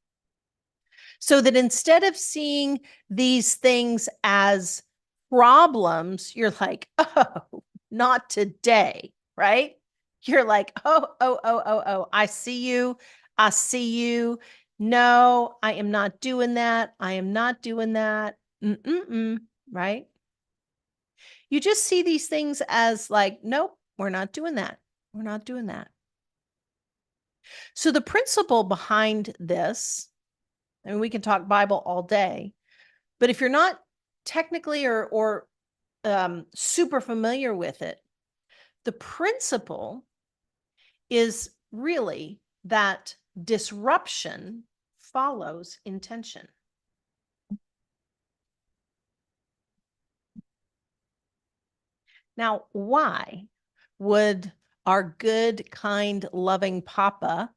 So that instead of seeing these things as problems, you're like, oh, not today, right? You're like, oh, I see you. I see you. No, I am not doing that. I am not doing that. Right? You just see these things as like, nope, we're not doing that. We're not doing that. So the principle behind this, I mean, we can talk Bible all day, but if you're not technically or super familiar with it, the principle is really that disruption follows intention. Now, why would our good, kind, loving Papa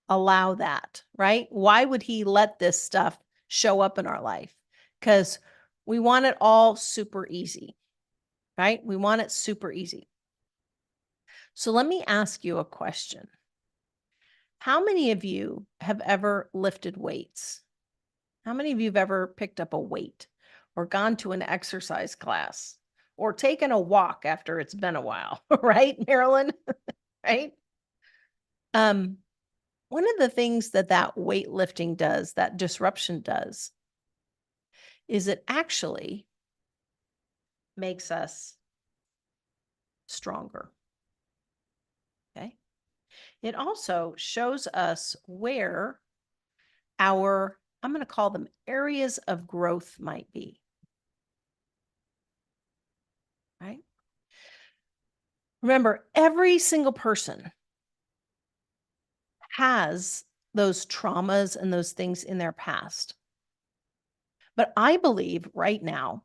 allow that, right? Why would he let this stuff show up in our life? Because we want it all super easy, right? We want it super easy. So let me ask you a question. How many of you have ever lifted weights? How many of you have ever picked up a weight or gone to an exercise class or taken a walk after it's been a while, right, Marilyn? Right? One of the things that weightlifting does, that disruption does, is it actually makes us stronger. Okay. It also shows us where our, I'm going to call them areas of growth might be. Right? Remember, every single person has those traumas and those things in their past. But I believe right now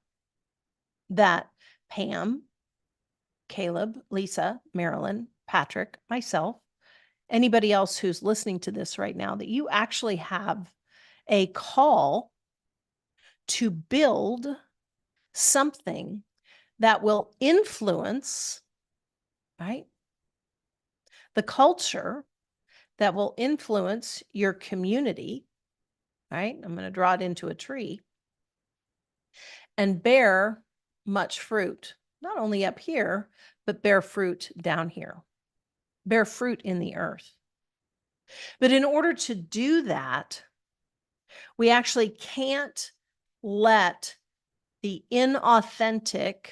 that Pam, Caleb, Lisa, Marilyn, Patrick, myself, anybody else who's listening to this right now, that you actually have a call to build something that will influence, right, the culture, that will influence your community, right? I'm going to draw it into a tree and bear much fruit, not only up here, but bear fruit down here, bear fruit in the earth. But in order to do that, we actually can't let the inauthentic,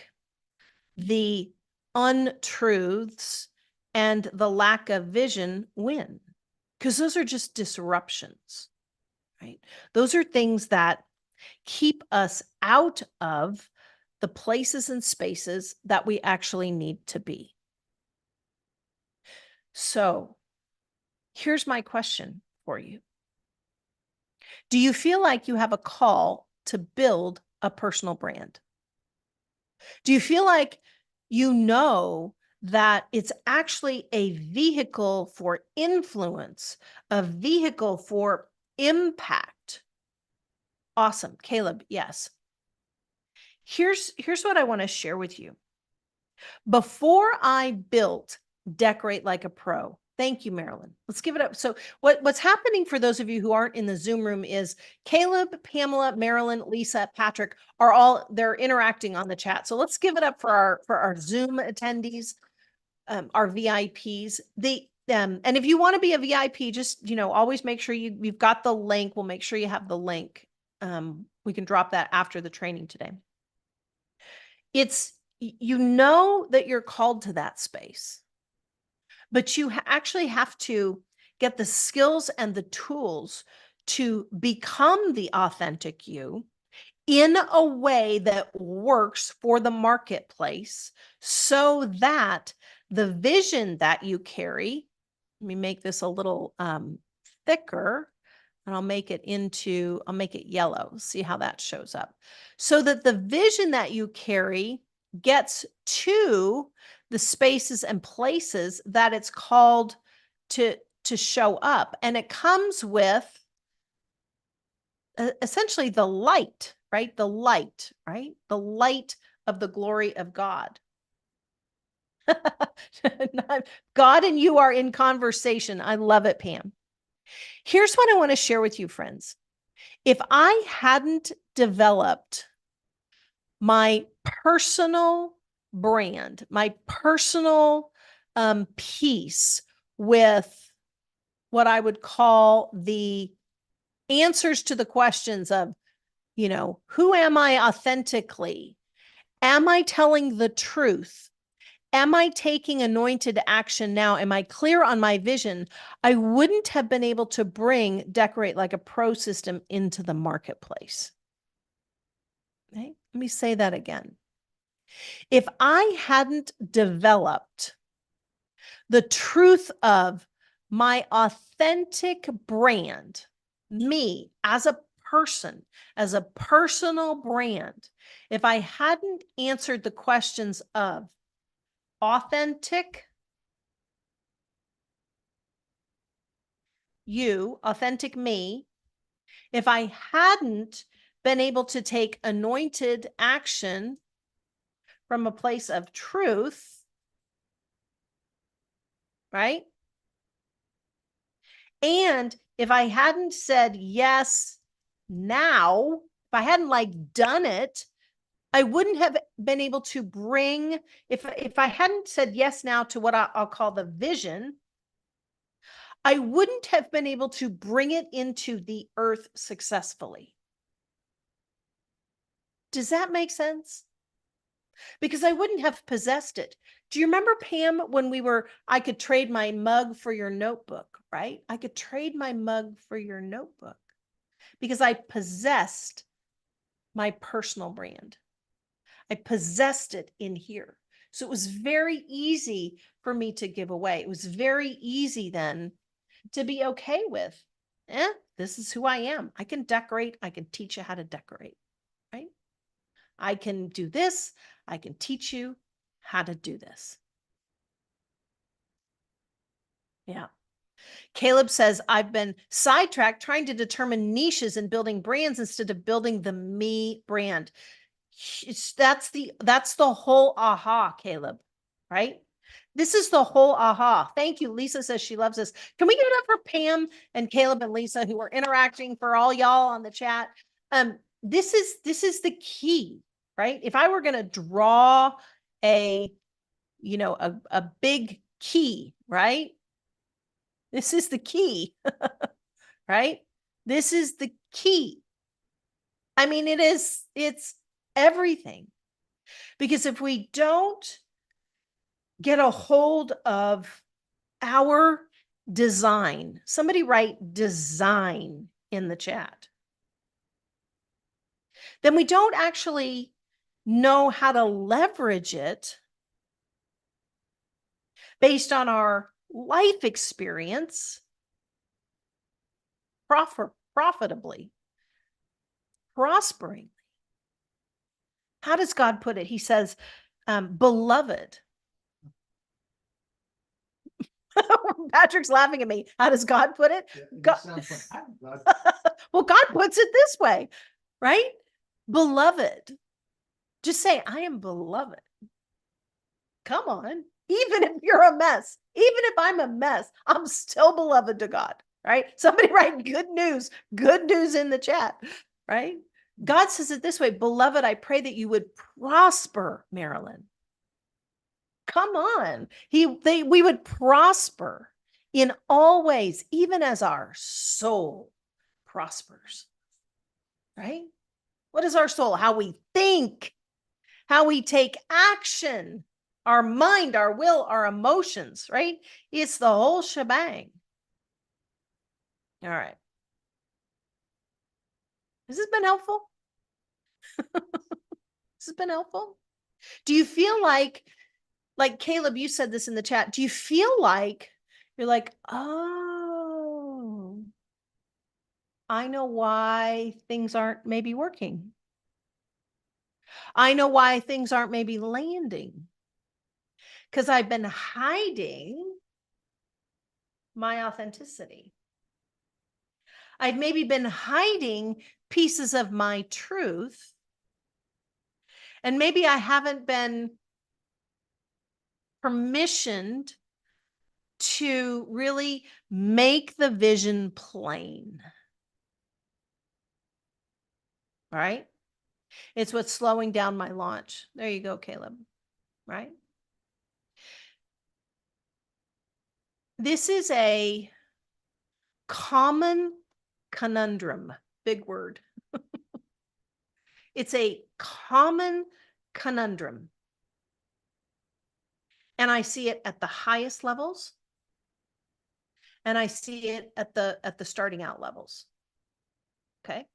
the untruths, and the lack of vision win, because those are just disruptions, right? Those are things that keep us out of the places and spaces that we actually need to be. So here's my question for you. Do you feel like you have a call to build a personal brand? Do you feel like you know that it's actually a vehicle for influence, a vehicle for impact? Awesome. Caleb, yes. Here's what I want to share with you. Before I built Decorate Like a Pro, thank you, Marilyn. Let's give it up. So what's happening for those of you who aren't in the Zoom room is Caleb, Pamela, Marilyn, Lisa, Patrick are all, they're interacting on the chat. So let's give it up for our Zoom attendees, our VIPs. And if you want to be a VIP, just, always make sure you've got the link. We'll make sure you have the link. We can drop that after the training today. It's, that you're called to that space, but you actually have to get the skills and the tools to become the authentic you in a way that works for the marketplace, so that the vision that you carry, let me make this a little thicker, and I'll make it yellow. See how that shows up. So that the vision that you carry gets to the spaces and places that it's called to show up. And it comes with essentially the light, right? The light, right? The light of the glory of God. God and you are in conversation. I love it, Pam. Here's what I want to share with you, friends. If I hadn't developed my personal brand, my personal piece with what I would call the answers to the questions of, who am I authentically? Am I telling the truth? Am I taking anointed action now? Am I clear on my vision? I wouldn't have been able to bring Decorate Like a Pro system into the marketplace. Okay? Let me say that again. If I hadn't developed the truth of my authentic brand, me as a person, as a personal brand, if I hadn't answered the questions of authentic you, authentic me, if I hadn't been able to take anointed action from a place of truth, right? And if I hadn't said yes now, if I hadn't done it, I wouldn't have been able to bring, if I hadn't said yes now to what I'll call the vision, I wouldn't have been able to bring it into the earth successfully. Does that make sense? Because I wouldn't have possessed it. Do you remember, Pam, when I could trade my mug for your notebook, right? I could trade my mug for your notebook. because I possessed my personal brand. I possessed it in here. So it was very easy for me to give away. It was very easy then to be okay with, this is who I am. I can decorate. I can teach you how to decorate, right? I can do this. I can teach you how to do this. Yeah. Caleb says, I've been sidetracked trying to determine niches and building brands instead of building the me brand. That's the whole aha, Caleb, right? This is the whole aha. Thank you. Lisa says she loves us. Can we give it up for Pam and Caleb and Lisa who are interacting, for all y'all on the chat? This is the key, right? If I were going to draw a big key, right? This is the key, right? This is the key. I mean, it's everything. Because if we don't get a hold of our design, somebody write design in the chat, then we don't actually know how to leverage it based on our life experience profitably, prospering. How does God put it? He says, beloved. Patrick's laughing at me. How does God put it? Well, God puts it this way, right? Beloved. Just say, I am beloved. Come on. Even if you're a mess, even if I'm a mess, I'm still beloved to God, right? Somebody write good news in the chat, right? God says it this way, beloved, I pray that you would prosper, Marilyn. Come on. We would prosper in all ways, even as our soul prospers, right? What is our soul? How we think, how we take action, our mind, our will, our emotions, right? It's the whole shebang. All right. Has this been helpful? This has been helpful? Do you feel like Caleb, you said this in the chat, do you feel like you're like, oh, I know why things aren't maybe working. I know why things aren't maybe landing. Because I've been hiding my authenticity. I've maybe been hiding pieces of my truth. And maybe I haven't been permissioned to really make the vision plain. Right? It's what's slowing down my launch. There you go, Caleb. Right? This is a common conundrum. Big word. It's a common conundrum. And I see it at the highest levels. And I see it at the starting out levels. Okay.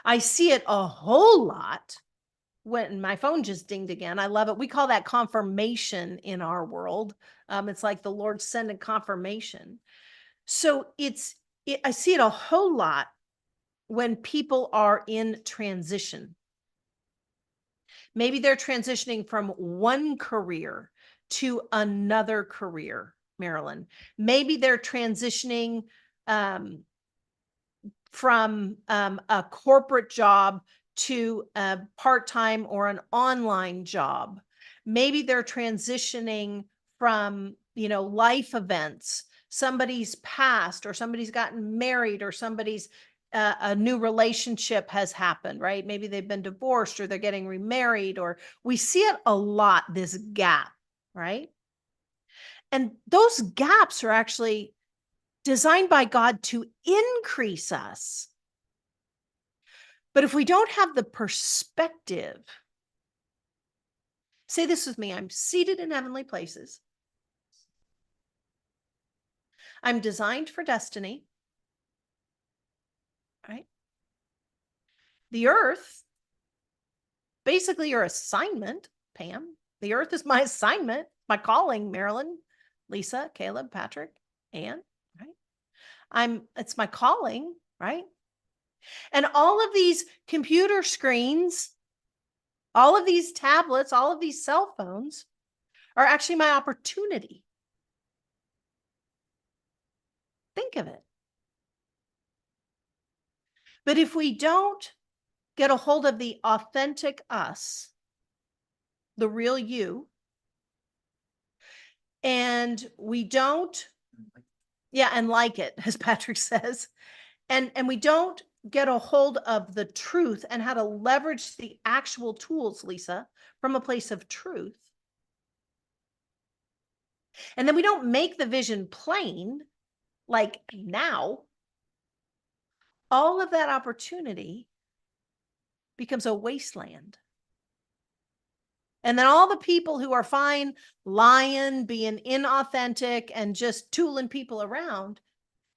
I see it a whole lot when my phone just dinged again. I love it. We call that confirmation in our world. It's like the Lord sending confirmation. So I see it a whole lot when people are in transition. Maybe they're transitioning from one career to another career, Marilyn. Maybe they're transitioning from a corporate job to a part-time or an online job. Maybe they're transitioning from, life events. Somebody's passed, or somebody's gotten married, or somebody's a new relationship has happened, right? Maybe they've been divorced, or they're getting remarried, or we see it a lot, this gap, right? And those gaps are actually designed by God to increase us. But if we don't have the perspective, say this with me, I'm seated in heavenly places. I'm designed for destiny, right? the earth, basically your assignment, Pam, the earth is my assignment, my calling, Marilyn, Lisa, Caleb, Patrick, Ann, right? It's my calling, right? And all of these computer screens, all of these tablets, all of these cell phones are actually my opportunity. Think of it. But if we don't get a hold of the authentic us, the real you, and we don't, and like it, as Patrick says, and we don't get a hold of the truth and how to leverage the actual tools, Lisa, from a place of truth. And then we don't make the vision plain, like now, all of that opportunity becomes a wasteland. And then all the people who are fine lying, being inauthentic, and just tooling people around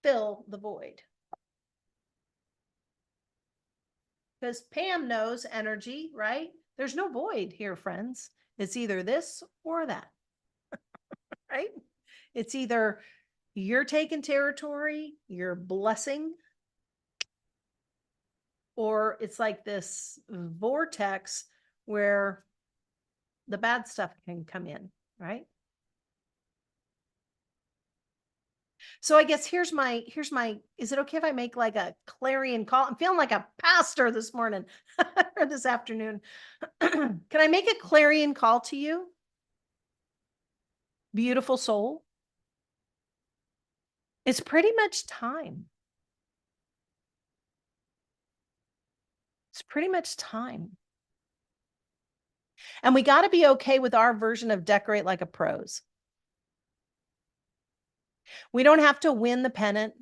fill the void. Because Pam knows energy, right? There's no void here, friends. It's either this or that, right? It's either you're taking territory, you're blessing, or it's like this vortex where the bad stuff can come in, right? So I guess here's my, is it okay if I make like a clarion call? I'm feeling like a pastor this morning or this afternoon. Can I make a clarion call to you? Beautiful soul. It's pretty much time. It's pretty much time. And we got to be okay with our version of decorate like a pros. We don't have to win the pennant,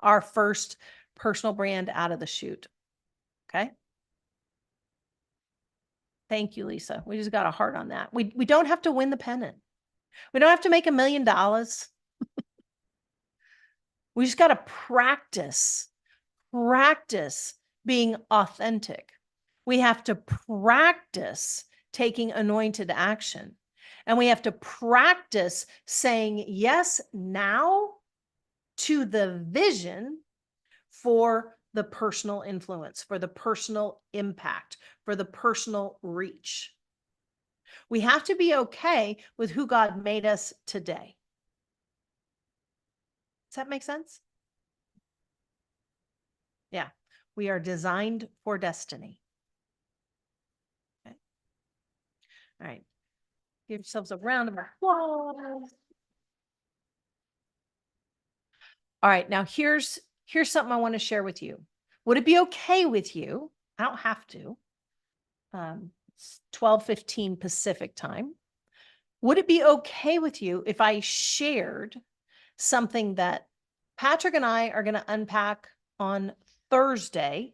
our first personal brand out of the chute. Okay. Thank you, Lisa. We just got a heart on that. We don't have to win the pennant. We don't have to make $1 million. We just got to practice being authentic. We have to practice taking anointed action. And we have to practice saying yes now to the vision for the personal influence, for the personal impact, for the personal reach. We have to be okay with who God made us today. Does that make sense? Yeah, we are designed for destiny. Okay. All right. Give yourselves a round of applause. All right, now here's something I want to share with you. Would it be okay with you? I don't have to. It's 12:15 Pacific time. Would it be okay with you if I shared something that Patrick and I are going to unpack on Thursday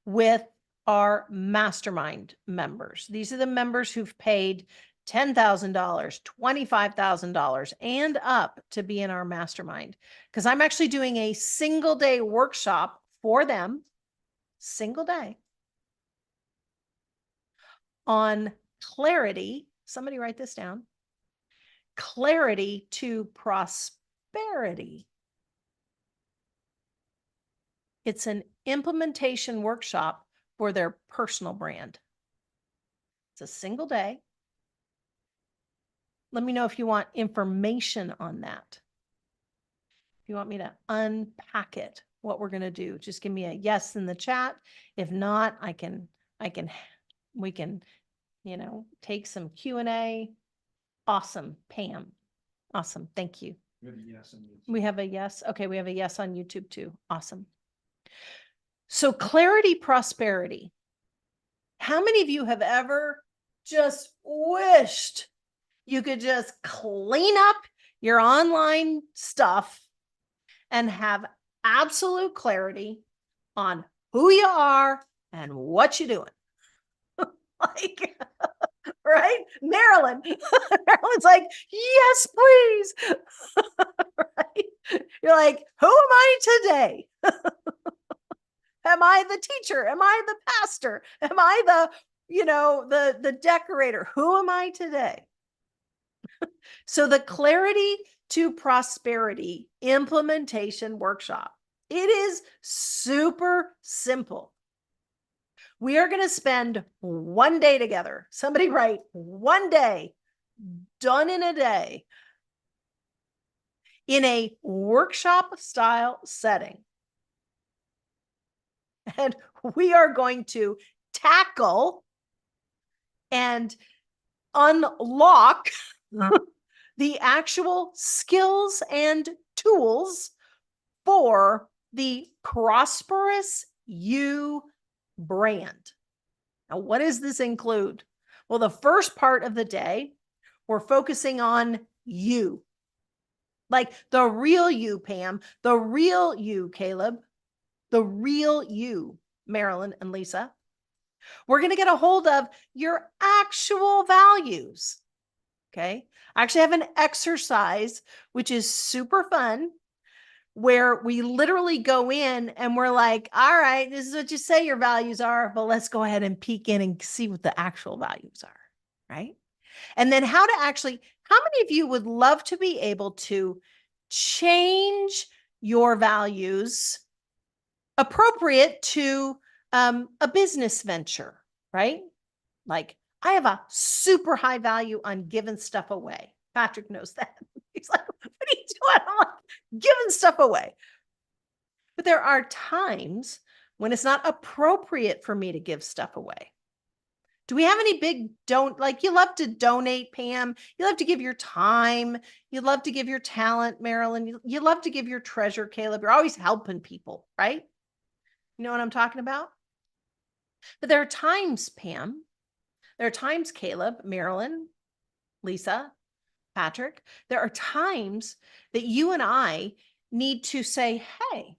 with our mastermind members? These are the members who've paid $10,000, $25,000 and up to be in our mastermind, because I'm actually doing a single day workshop for them, single day, on clarity. Somebody write this down. Clarity to prosperity. It's an implementation workshop for their personal brand. It's a single day. Let me know if you want information on that. If you want me to unpack it, what we're going to do, just give me a yes in the chat. If not, we can, take some Q&A. Awesome, Pam. Awesome. Thank you. We have a yes. Okay. We have a yes on YouTube too. Awesome. So clarity, prosperity. How many of you have ever just wished you could just clean up your online stuff and have absolute clarity on who you are and what you're doing? Like, right? Marilyn. Marilyn's like, yes, please. Right? You're like, who am I today? Am I the teacher? Am I the pastor? Am I the, the decorator? Who am I today? So the Clarity to Prosperity implementation workshop, it is super simple. We are going to spend one day together. Somebody write one day, done in a day, in a workshop style setting. And we are going to tackle and unlock the actual skills and tools for the Prosperous You brand. Now, what does this include? Well, the first part of the day, we're focusing on you. Like the real you, Pam, the real you, Caleb, the real you, Marilyn and Lisa. We're going to get a hold of your actual values. Okay. I actually have an exercise, which is super fun, where we literally go in and we're like, all right, this is what you say your values are, but let's go ahead and peek in and see what the actual values are. Right. And then how many of you would love to be able to change your values appropriate to a business venture, right? Like, I have a super high value on giving stuff away. Patrick knows that. He's like, what are you doing? I'm like, giving stuff away. But there are times when it's not appropriate for me to give stuff away. Do we have any big you love to donate, Pam? You love to give your time. You love to give your talent, Marilyn. You love to give your treasure, Caleb. You're always helping people, right? You know what I'm talking about? But there are times, Pam, there are times, Caleb, Marilyn, Lisa, Patrick, there are times that you and I need to say, hey,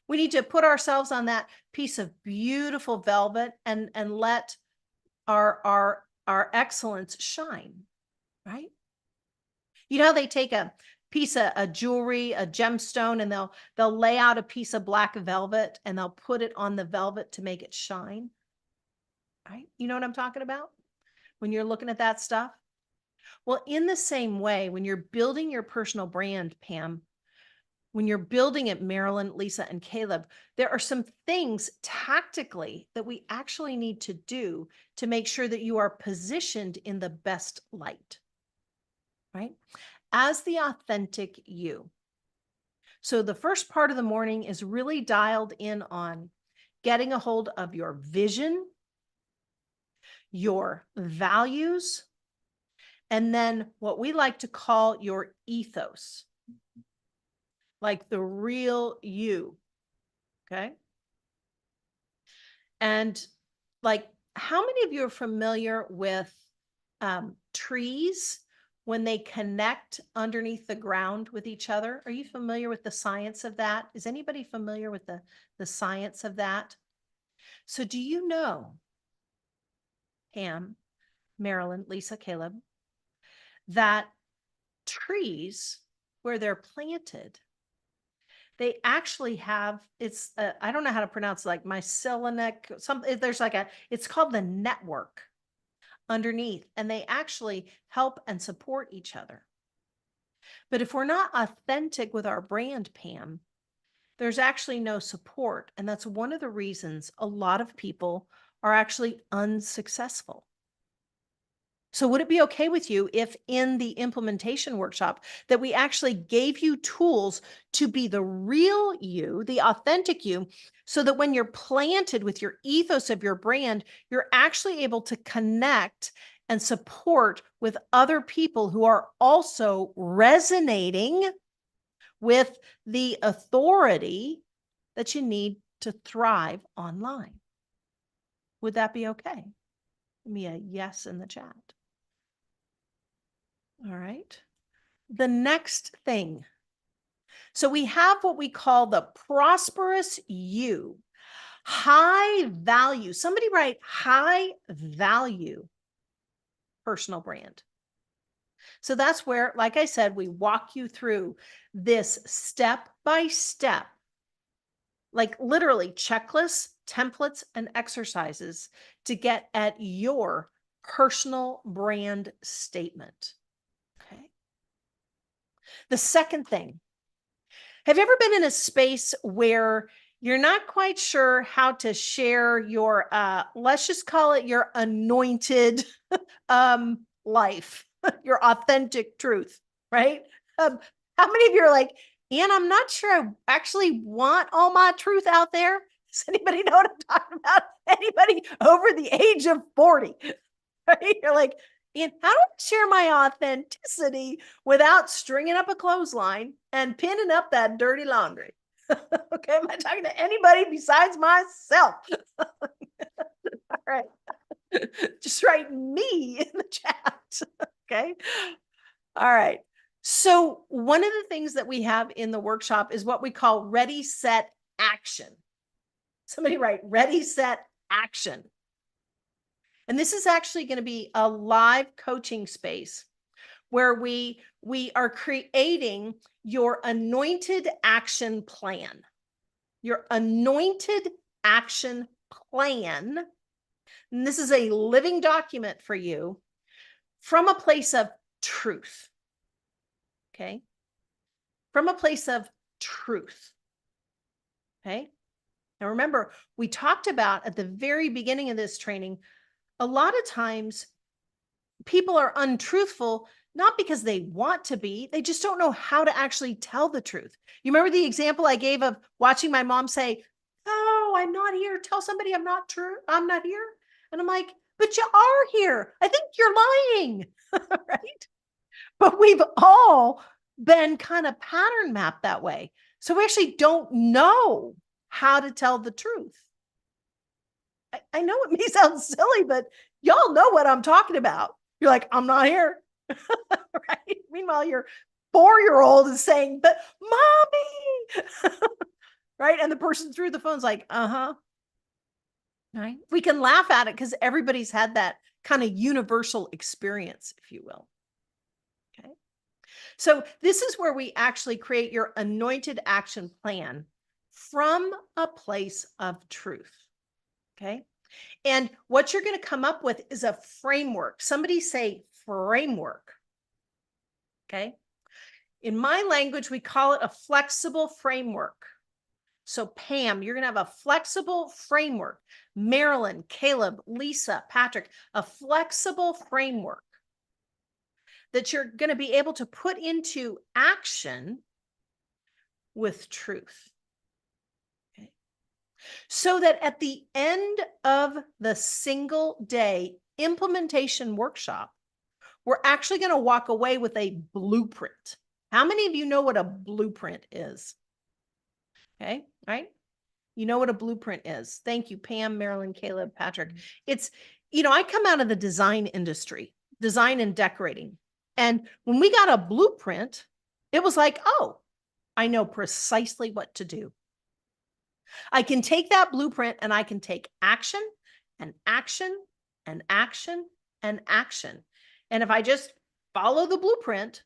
we need to put ourselves on that piece of beautiful velvet and let our excellence shine, right? You know, they take a piece of a jewelry, a gemstone, and they'll lay out a piece of black velvet and they'll put it on the velvet to make it shine, right? You know what I'm talking about when you're looking at that stuff? Well, in the same way, when you're building your personal brand, Pam, when you're building it, Marilyn, Lisa, and Caleb, there are some things tactically that we actually need to do to make sure that you are positioned in the best light, right? As the authentic you. So the first part of the morning is really dialed in on getting a hold of your vision, your values, and then what we like to call your ethos. Like the real you. Okay. And like, how many of you are familiar with trees when they connect underneath the ground with each other? Are you familiar with the science of that? Is anybody familiar with the science of that? So do you know, Pam, Marilyn, Lisa, Caleb, that trees, where they're planted, they actually have, I don't know how to pronounce it, like mycelium, it's called the network underneath, and they actually help and support each other. But if we're not authentic with our brand, Pam, there's actually no support. And that's one of the reasons a lot of people are actually unsuccessful. So would it be okay with you if in the implementation workshop that we actually gave you tools to be the real you, the authentic you, so that when you're planted with your ethos of your brand, you're actually able to connect and support with other people who are also resonating with the authority that you need to thrive online? Would that be okay? Give me a yes in the chat. All right. The next thing. So we have what we call the prosperous you, high value. Somebody write high value personal brand. So that's where, like I said, we walk you through this step by step like literally checklists, templates, and exercises to get at your personal brand statement. Okay. The second thing, have you ever been in a space where you're not quite sure how to share your, let's just call it your anointed life, your authentic truth, right? How many of you are like, Ian, I'm not sure I actually want all my truth out there. Does anybody know what I'm talking about? Anybody over the age of 40, right? You're like, Ian, how do I share my authenticity without stringing up a clothesline and pinning up that dirty laundry? Okay, am I talking to anybody besides myself? All right. Just write me in the chat. Okay. All right. So one of the things that we have in the workshop is what we call ready, set, action. Somebody write ready, set, action. And this is actually going to be a live coaching space where we are creating your anointed action plan. Your anointed action plan. And this is a living document for you from a place of truth. Okay. From a place of truth. Okay. Now remember, we talked about at the very beginning of this training, a lot of times people are untruthful, not because they want to be, they just don't know how to actually tell the truth. You remember the example I gave of watching my mom say, "Oh, I'm not here. Tell somebody I'm not true. I'm not here." And I'm like, "But you are here. I think you're lying." Right? But we've all been kind of pattern mapped that way. So we actually don't know how to tell the truth. I know it may sound silly, but y'all know what I'm talking about. You're like, "I'm not here." Right? Meanwhile, your 4-year-old is saying, "But mommy," right? And the person through the phone's like, "Uh-huh." Right? We can laugh at it because everybody's had that kind of universal experience, if you will. Okay. So this is where we actually create your anointed action plan from a place of truth. Okay. And what you're going to come up with is a framework. Somebody say framework. Okay. In my language, we call it a flexible framework. So Pam, you're going to have a flexible framework. Marilyn, Caleb, Lisa, Patrick, a flexible framework that you're going to be able to put into action with truth. Okay. So that at the end of the single day implementation workshop, we're actually going to walk away with a blueprint. How many of you know what a blueprint is? Okay, right? You know what a blueprint is. Thank you, Pam, Marilyn, Caleb, Patrick. It's, I come out of the design industry, design and decorating. And when we got a blueprint, it was like, oh, I know precisely what to do. I can take that blueprint and I can take action and action and action and action. And if I just follow the blueprint,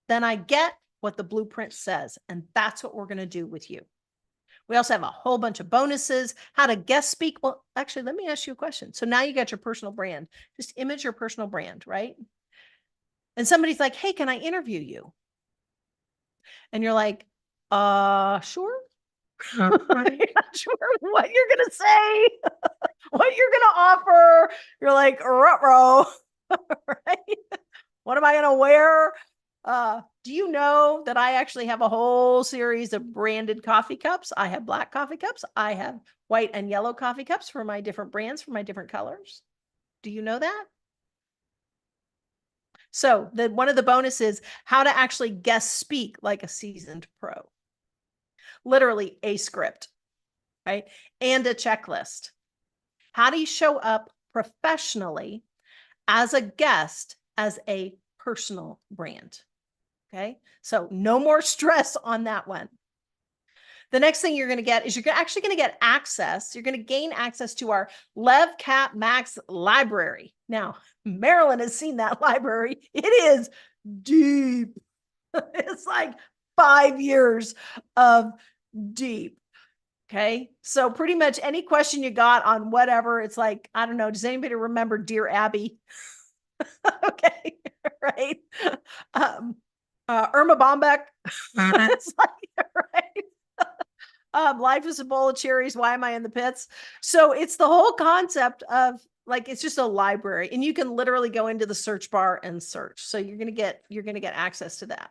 then I get what the blueprint says. And that's what we're going to do with you. We also have a whole bunch of bonuses, how to guest speak. Well, actually, let me ask you a question. So now you got your personal brand. Just image your personal brand, right? And somebody's like, "Hey, can I interview you?" And you're like, sure. You're not sure what you're going to say, what you're going to offer. You're like, ruh-roh, right? What am I going to wear? Do you know that I actually have a whole series of branded coffee cups? I have black coffee cups. I have white and yellow coffee cups for my different brands, for my different colors. Do you know that? So one of the bonuses, how to actually guest speak like a seasoned pro. Literally a script, right? And a checklist. How do you show up professionally as a guest, as a personal brand? Okay, so no more stress on that one. The next thing you're going to get is you're actually going to get access. You're going to gain access to our LevCap Max library. Now, Marilyn has seen that library. It is deep. It's like 5 years of deep. Okay. So pretty much any question you got on whatever, it's like, I don't know, does anybody remember Dear Abby? Okay. Right. Irma Bombeck. It's like, right. Life is a bowl of cherries. Why am I in the pits? So it's the whole concept of like, it's just a library and you can literally go into the search bar and search. So you're going to get access to that.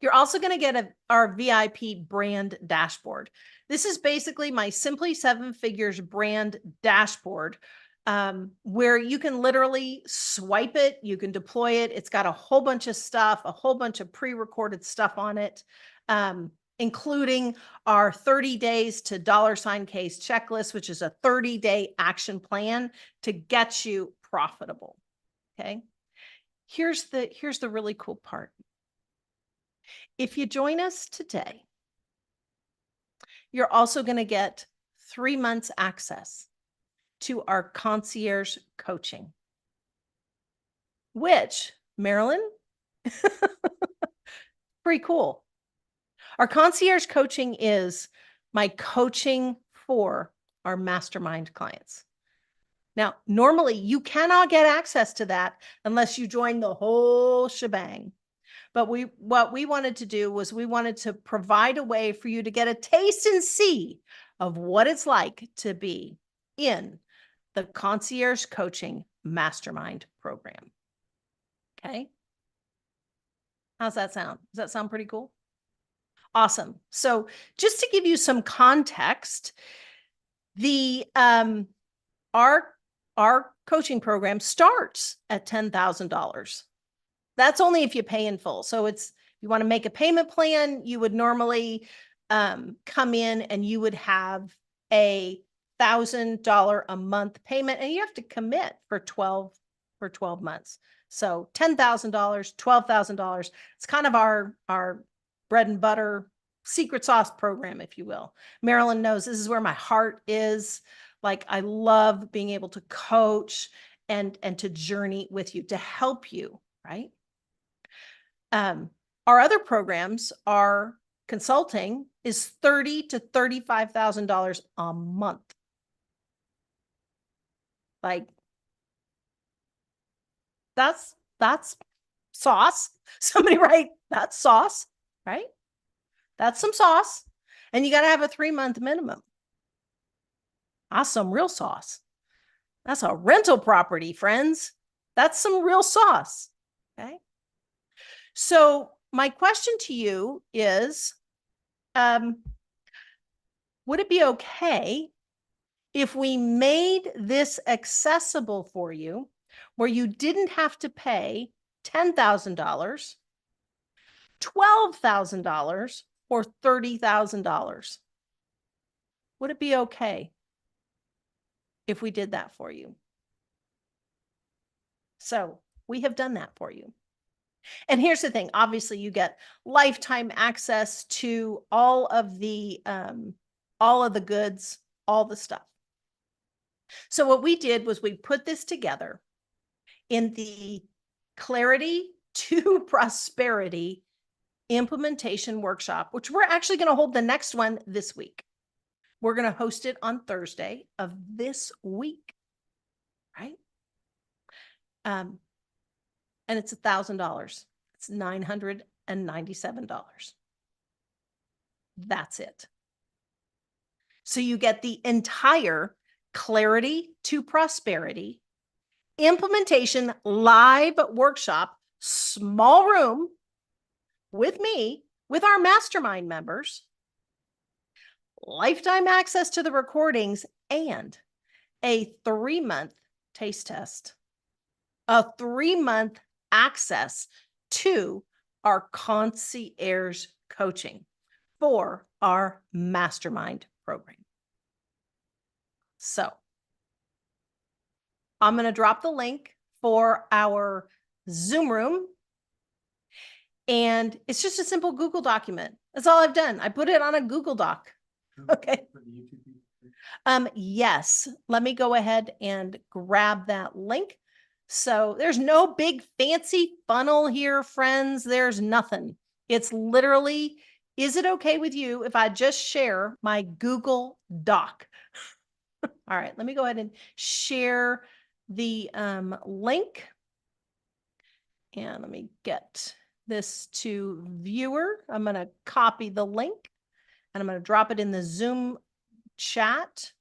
You're also going to get our VIP brand dashboard. This is basically my Simply Seven Figures brand dashboard, where you can literally swipe it, you can deploy it. It's got a whole bunch of stuff, a whole bunch of pre-recorded stuff on it, including our 30 days to $ case checklist, which is a 30-day action plan to get you profitable. Okay. Here's the really cool part. If you join us today, you're also going to get 3 months access to our concierge coaching, which, Marilyn, pretty cool. Our concierge coaching is my coaching for our mastermind clients. Now, normally you cannot get access to that unless you join the whole shebang. But what we wanted to do was we wanted to provide a way for you to get a taste and see of what it's like to be in the concierge coaching mastermind program. Okay. How's that sound? Does that sound pretty cool? Awesome. So just to give you some context, the our coaching program starts at $10,000. That's only if you pay in full. So it's, if you want to make a payment plan, you would normally come in and you would have a $1,000 a month payment and you have to commit for 12 months. So $10,000, $12,000. It's kind of our bread and butter secret sauce program, if you will. Marilyn knows this is where my heart is. Like, I love being able to coach and to journey with you, to help you, right? Our other programs are consulting is $30,000 to $35,000 a month. Like, that's sauce. Somebody write, that's sauce, right? That's some sauce. And you got to have a 3-month minimum. That's some real sauce. That's a rental property, friends. That's some real sauce. Okay. So my question to you is, would it be okay if we made this accessible for you, where you didn't have to pay $10,000, $12,000, or $30,000? Would it be okay if we did that for you? So we have done that for you. And here's the thing. Obviously, you get lifetime access to all of the goods, all the stuff. So what we did was we put this together in the Clarity to Prosperity implementation workshop, which we're actually going to hold the next one this week. We're going to host it on Thursday of this week, right? And it's $1,000. It's $997. That's it. So you get the entire Clarity to Prosperity implementation live workshop, small room with me, with our mastermind members, lifetime access to the recordings, and a 3-month taste test, a 3-month access to our concierge coaching for our mastermind program. So I'm going to drop the link for our Zoom room. And it's just a simple Google document. That's all I've done. I put it on a Google Doc. Okay. Yes. Let me go ahead and grab that link. So there's no big fancy funnel here, friends. There's nothing. It's literally Is it okay with you if I just share my Google Doc? All right, let me go ahead and share the link. And let me get this to viewer. I'm going to copy the link and I'm going to drop it in the Zoom chat.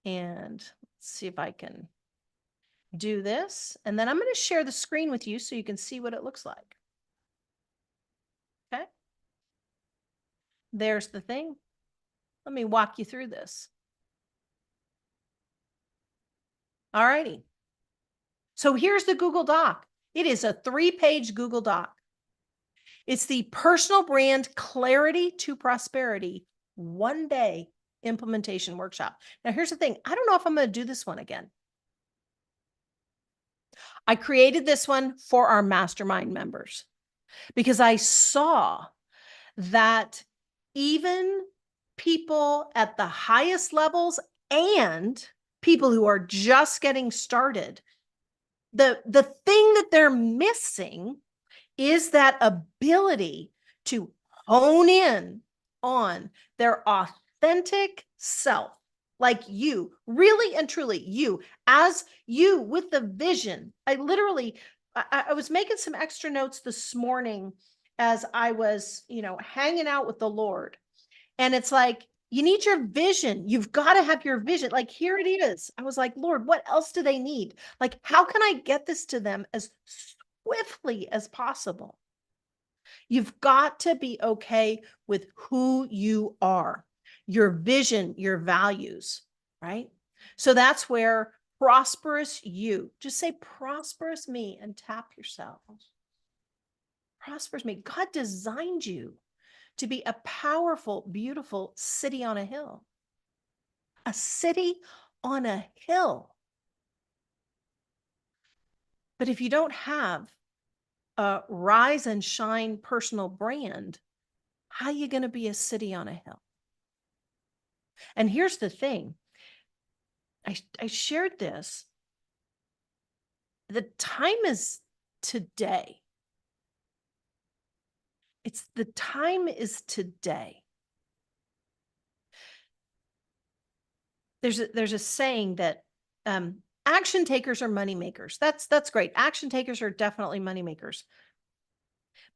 And let's see if I can do this. And then I'm going to share the screen with you so you can see what it looks like. Okay. There's the thing. Let me walk you through this. All righty. So here's the Google Doc. It is a 3-page Google Doc. It's the Personal Brand Clarity to Prosperity 1-day implementation workshop. Now, here's the thing. I don't know if I'm going to do this one again. I created this one for our mastermind members because I saw that even people at the highest levels and people who are just getting started, the thing that they're missing is that ability to hone in on their authentic self, like you, really and truly you, as you with the vision. I was making some extra notes this morning as I was, hanging out with the Lord. And it's like, you need your vision. You've got to have your vision. Like, here it is. I was like, Lord, what else do they need? Like, how can I get this to them as swiftly as possible? You've got to be okay with who you are, your vision, your values, right? So that's where prosperous you, just say prosperous me and tap yourself. Prosperous me. God designed you to be a powerful, beautiful city on a hill. A city on a hill. But if you don't have a rise and shine personal brand, how are you going to be a city on a hill? And here's the thing. I shared this. The time is today. The time is today. There's a saying that action takers are money makers. That's great. Action takers are definitely money makers.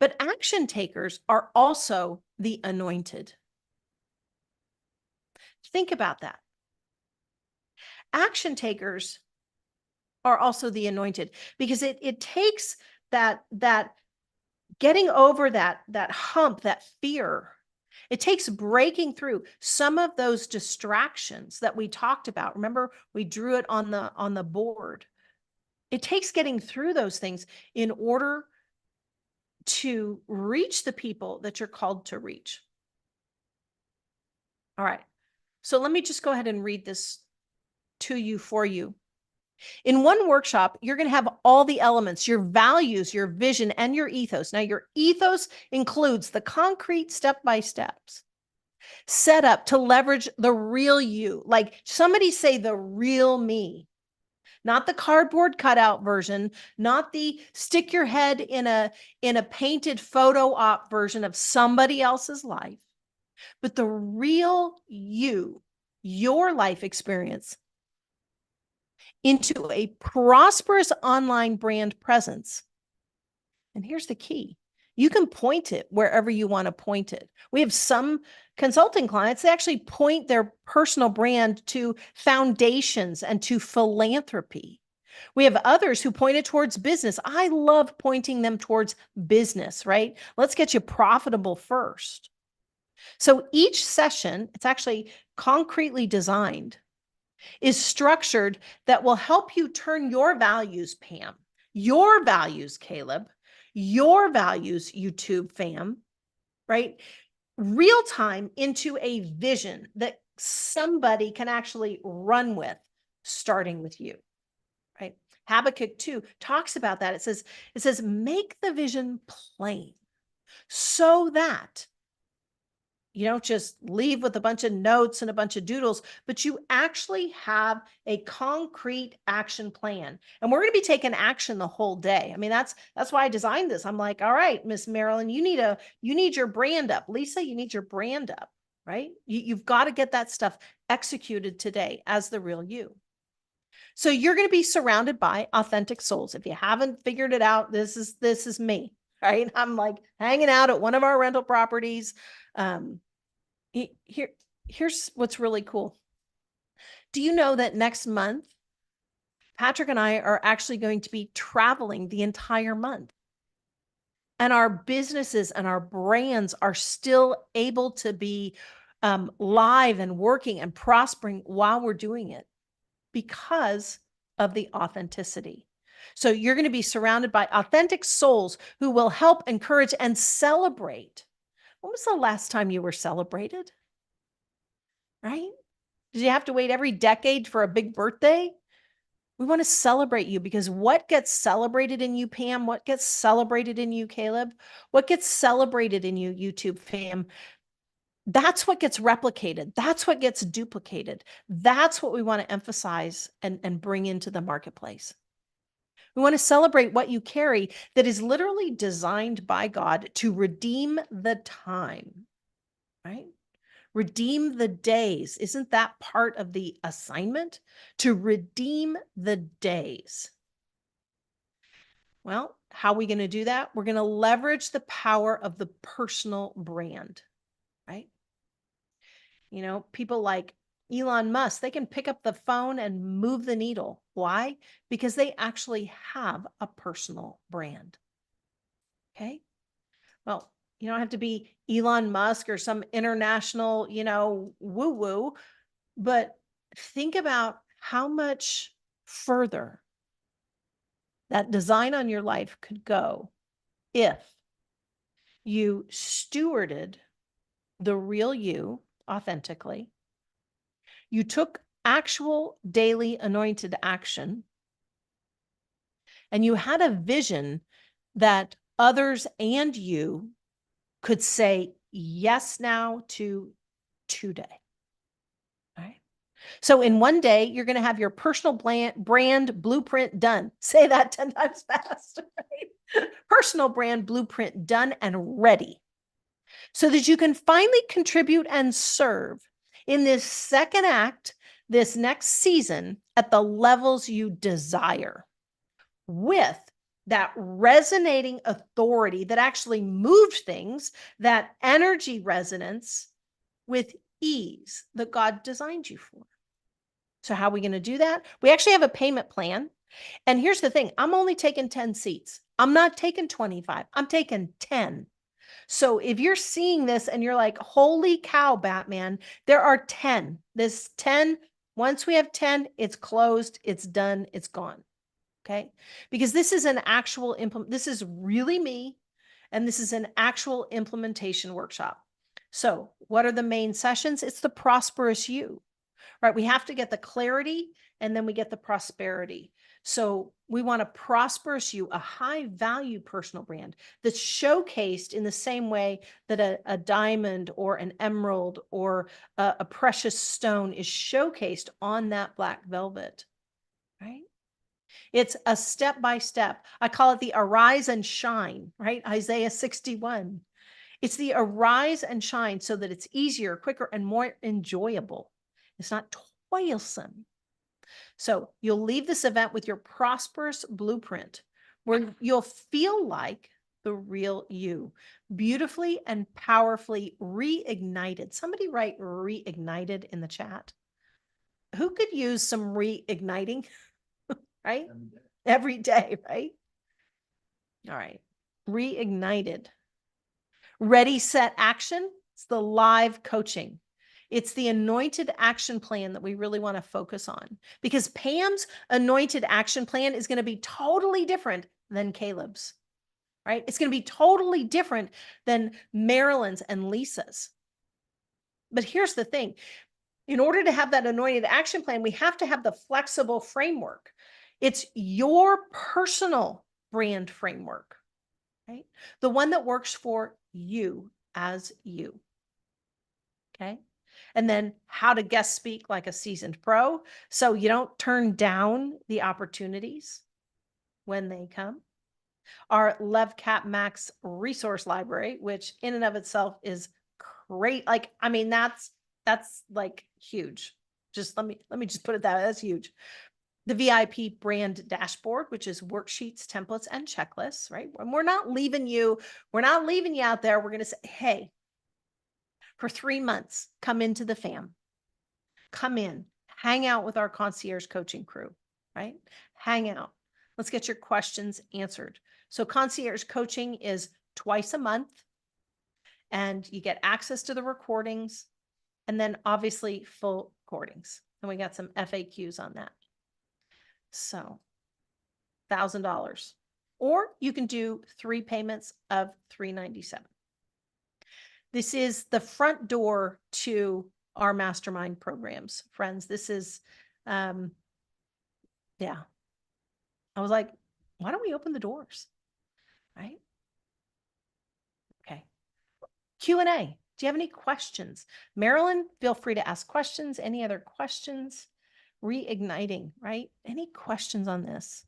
But action takers are also the anointed. Think about that. Action takers are also the anointed because it takes that getting over that hump, that fear. It takes breaking through some of those distractions that we talked about. Remember, we drew it on the board. It takes getting through those things in order to reach the people that you're called to reach. All right. So let me just go ahead and read this to you for you. In one workshop, you're going to have all the elements, your values, your vision, and your ethos. Now, your ethos includes the concrete step-by-steps set up to leverage the real you. Like somebody say the real me, not the cardboard cutout version, not the stick your head in a painted photo op version of somebody else's life, but the real you, your life experience into a prosperous online brand presence. And here's the key. You can point it wherever you want to point it. We have some consulting clients, they actually point their personal brand to foundations and to philanthropy. We have others who point it towards business. I love pointing them towards business, right? Let's get you profitable first. So each session, it's actually concretely designed, is structured that will help you turn your values, Pam, your values, Caleb, your values, YouTube fam, right? Real time into a vision that somebody can actually run with, starting with you, right? Habakkuk 2 talks about that. It says, make the vision plain so that You don't just leave with a bunch of notes and a bunch of doodles, but you actually have a concrete action plan. And we're going to be taking action the whole day. I mean, that's why I designed this. I'm like, all right, Miss Marilyn, you need your brand up. Lisa, you need your brand up, right? You've got to get that stuff executed today as the real you. So you're going to be surrounded by authentic souls. If you haven't figured it out, this is me, right? I'm like hanging out at one of our rental properties. Here's what's really cool. Do you know that next month, Patrick and I are actually going to be traveling the entire month? And our businesses and our brands are still able to be live and working and prospering while we're doing it because of the authenticity. So you're going to be surrounded by authentic souls who will help, encourage, and celebrate. When was the last time you were celebrated? Right? Did you have to wait every decade for a big birthday? We want to celebrate you because what gets celebrated in you, Pam? What gets celebrated in you, Caleb? What gets celebrated in you, YouTube fam? That's what gets replicated. That's what gets duplicated. That's what we want to emphasize and bring into the marketplace. We want to celebrate what you carry that is literally designed by God to redeem the time, right? Redeem the days. Isn't that part of the assignment? To redeem the days. Well, how are we going to do that? We're going to leverage the power of the personal brand, right? You know, people like Elon Musk, they can pick up the phone and move the needle. Why? Because they actually have a personal brand. Okay. Well, you don't have to be Elon Musk or some international, woo-woo, but think about how much further that design on your life could go if you stewarded the real you authentically. You took actual daily anointed action, and you had a vision that others and you could say yes now to today. All right. So in one day, you're going to have your personal brand blueprint done. Say that 10 times fast. Right? Personal brand blueprint done and ready so that you can finally contribute and serve in this second act, this next season at the levels you desire with that resonating authority that actually moved things, that energy resonance with ease that God designed you for. So how are we going to do that? We actually have a payment plan. And here's the thing. I'm only taking 10 seats. I'm not taking 25. I'm taking 10. So if you're seeing this and you're like, holy cow, Batman, there are 10. This 10, once we have 10, it's closed, it's done, it's gone. Okay. Because this is an actual this is really me. And this is an actual implementation workshop. So what are the main sessions? It's the prosperous you, right? We have to get the clarity and then we get the prosperity. So we want a prosperous you, a high value personal brand that's showcased in the same way that a diamond or an emerald or a precious stone is showcased on that black velvet, right? It's a step by step. I call it the arise and shine, right? Isaiah 61. It's the arise and shine so that it's easier, quicker, and more enjoyable. It's not toilsome. So you'll leave this event with your prosperous blueprint where you'll feel like the real you, beautifully and powerfully reignited. Somebody write reignited in the chat. Who could use some reigniting, right? Every day, right? All right. Reignited. Ready, set, action. It's the live coaching. It's the anointed action plan that we really want to focus on because Pam's anointed action plan is going to be totally different than Caleb's, right? It's going to be totally different than Marilyn's and Lisa's. But here's the thing. In order to have that anointed action plan, we have to have the flexible framework. It's your personal brand framework, right? The one that works for you as you. Okay. And then how to guest speak like a seasoned pro. So you don't turn down the opportunities when they come. Our LevCap Max resource library, which in and of itself is great. Like, I mean, that's like huge. Just let me just put it that way. That's huge. The VIP brand dashboard, which is worksheets, templates, and checklists, right? And we're not leaving you out there. We're going to say, hey, for 3 months, come into the fam. Come in, hang out with our concierge coaching crew, right? Hang out. Let's get your questions answered. So concierge coaching is twice a month, and you get access to the recordings, and then obviously full recordings. And we got some FAQs on that. So $1,000, or you can do 3 payments of $397. This is the front door to our mastermind programs, friends. This is, yeah. I was like, why don't we open the doors? Right? Okay. Q&A. Do you have any questions? Marilyn, feel free to ask questions. Any other questions? Reigniting, right? Any questions on this?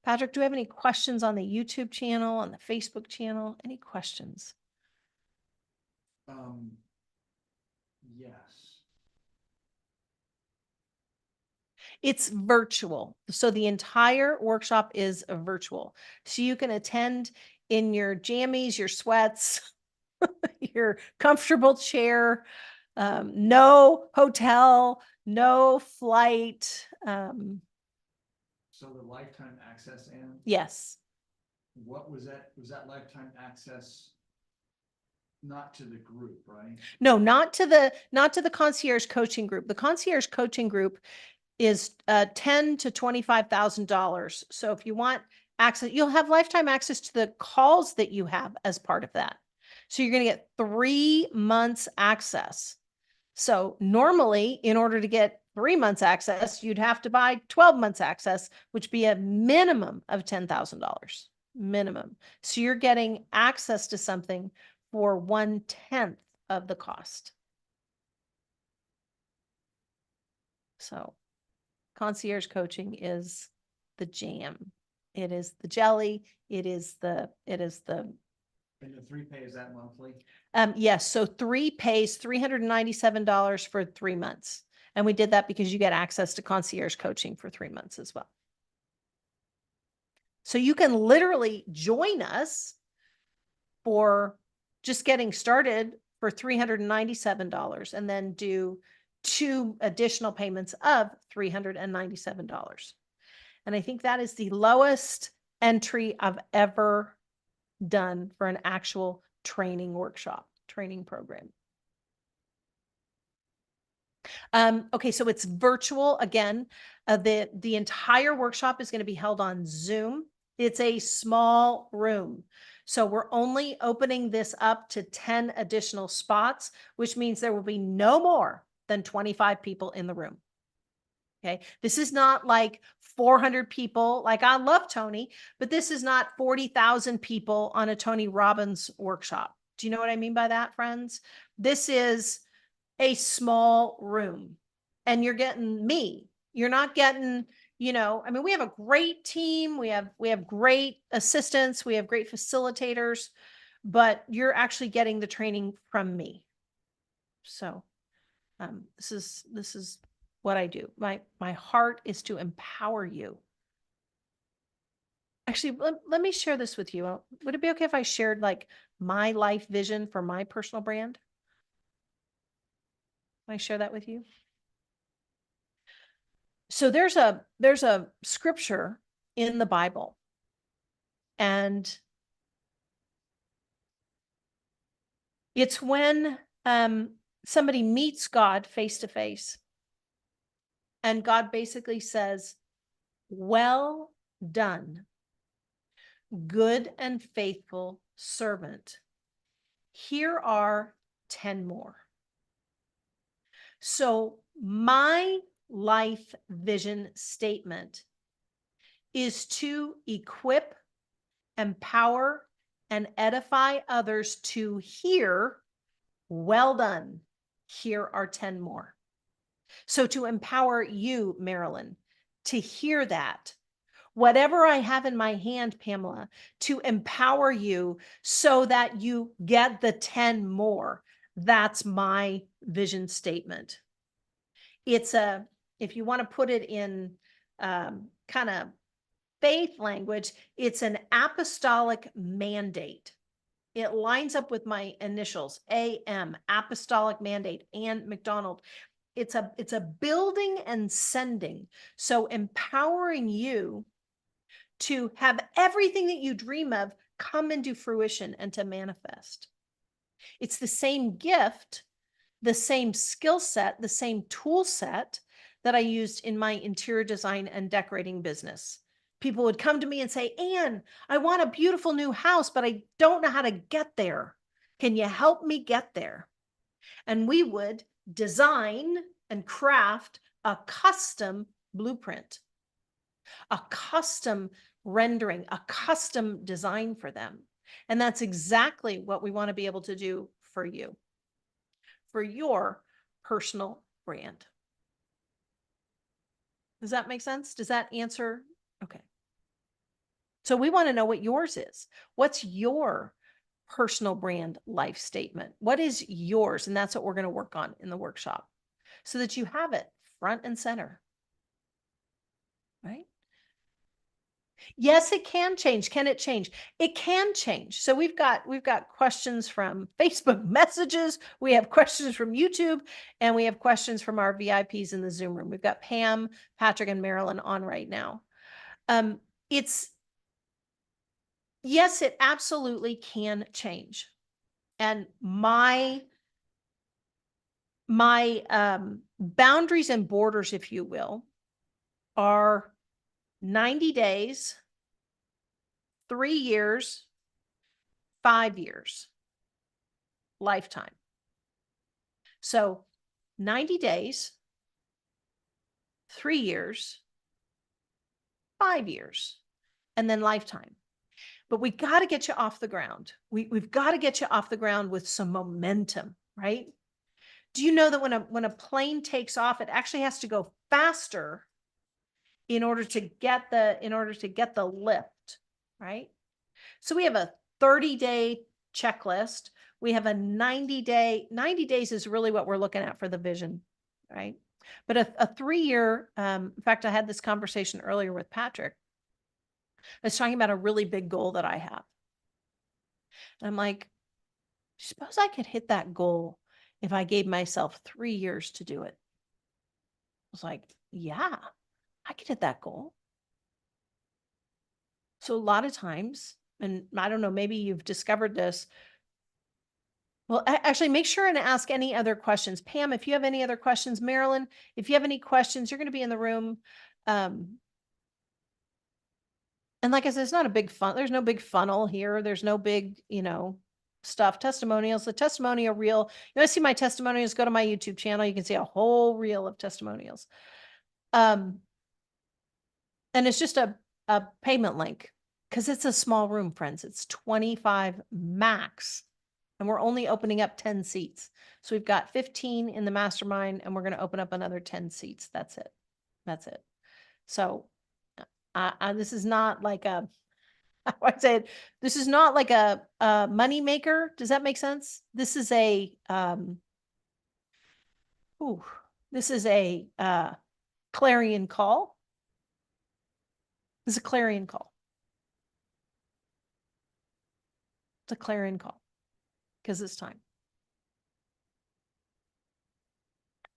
Patrick, do we have any questions on the YouTube channel, on the Facebook channel? Any questions? Yes. It's virtual. So the entire workshop is virtual. So you can attend in your jammies, your sweats, your comfortable chair, no hotel, no flight. So the lifetime access, Ann, Yes. what was that? Was that lifetime access not to the group, right? No, not to the concierge coaching group. The concierge coaching group is $10,000 to $25,000. So if you want access, you'll have lifetime access to the calls that you have as part of that. So you're going to get 3 months access. So normally, in order to get 3 months access, you'd have to buy 12 months access, which be a minimum of $10,000 minimum. So you're getting access to something for 1/10 of the cost. So concierge coaching is the jam. It is the jelly. It is the And the 3 pay, is that monthly? yes. So 3 pays $397 for 3 months. And we did that because you get access to concierge coaching for 3 months as well. So you can literally join us for just getting started for $397 and then do 2 additional payments of $397. And I think that is the lowest entry I've ever done for an actual training workshop, training program. Okay, so it's virtual again. The entire workshop is going to be held on Zoom. It's a small room. So we're only opening this up to 10 additional spots, which means there will be no more than 25 people in the room. Okay. This is not like 400 people. Like, I love Tony, but this is not 40,000 people on a Tony Robbins workshop. Do you know what I mean by that, friends? This is a small room, and you're getting me. You're not getting, I mean, we have a great team. We have great assistants. We have great facilitators, but you're actually getting the training from me. So this is what I do. My heart is to empower you. Actually, let me share this with you. Would it be okay if I shared like my life vision for my personal brand? Can I share that with you? So there's a scripture in the Bible, and it's when somebody meets God face to face, and God basically says, "Well done, good and faithful servant. Here are 10 more." So my life vision statement is to equip, empower, and edify others to hear, "Well done, Here are 10 more. So to empower you, Marilyn, to hear that, whatever I have in my hand, Pamela, to empower you so that you get the 10 more. That's my vision statement. It's if you want to put it in kind of faith language, it's an apostolic mandate. It lines up with my initials, AM, apostolic mandate, and McDonald. It's a building and sending. So empowering you to have everything that you dream of come into fruition and to manifest. It's the same gift, the same skill set, the same tool set that I used in my interior design and decorating business. People would come to me and say, Anne, I want a beautiful new house, but I don't know how to get there. Can you help me get there? And we would design and craft a custom blueprint, a custom rendering, a custom design for them. And that's exactly what we want to be able to do for you, for your personal brand. Does that make sense? Does that answer? Okay. So we want to know what yours is. What's your personal brand life statement? What is yours? And that's what we're going to work on in the workshop so that you have it front and center. Right? Yes, it can change. Can it change? It can change. So we've got questions from Facebook messages, we have questions from YouTube, and we have questions from our VIPs in the Zoom room. We've got Pam, Patrick, and Marilyn on right now. Yes, it absolutely can change. And my boundaries and borders, if you will, are 90 days, 3 years, 5 years, lifetime. So 90 days, 3 years, 5 years, and then lifetime. But we got to get you off the ground. We've got to get you off the ground with some momentum, right? Do you know that when a plane takes off, it actually has to go faster in order to get the lift, right? So we have a 30-day checklist. We have a 90 days is really what we're looking at for the vision, right? But a 3-year, in fact, I had this conversation earlier with Patrick. I was talking about a really big goal that I have. And I'm like, suppose I could hit that goal if I gave myself 3 years to do it. I was like, yeah, I could hit that goal. So a lot of times, and I don't know, maybe you've discovered this. Well, actually, make sure and ask any other questions. Pam, if you have any other questions, Marilyn, if you have any questions, you're going to be in the room. And like I said, it's not a big fun. There's no big funnel here. There's no big, stuff. Testimonials, the testimonial reel. You want to see my testimonials? Go to my YouTube channel. You can see a whole reel of testimonials. And it's just a payment link because it's a small room, friends. It's 25 max. And we're only opening up 10 seats. So we've got 15 in the mastermind and we're going to open up another 10 seats. That's it. That's it. So this is not like a, I said, this is not like a money maker. Does that make sense? This is a, clarion call. This is a clarion call. It's a clarion call because it's time.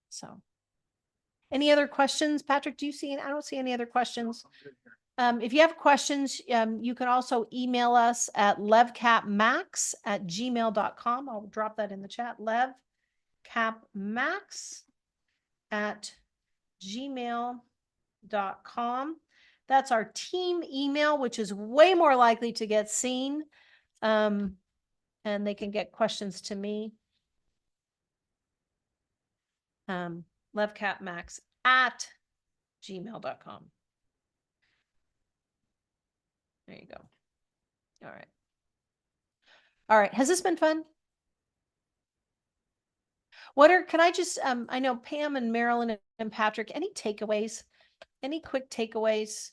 So any other questions? Patrick, do you see? I don't see any other questions. If you have questions, you can also email us at levcapmax@gmail.com. I'll drop that in the chat. levcapmax@gmail.com. That's our team email, which is way more likely to get seen. And they can get questions to me. levcapmax@gmail.com. There you go. All right. All right. Has this been fun? Can I just, I know Pam and Marilyn and Patrick, any takeaways? Any quick takeaways?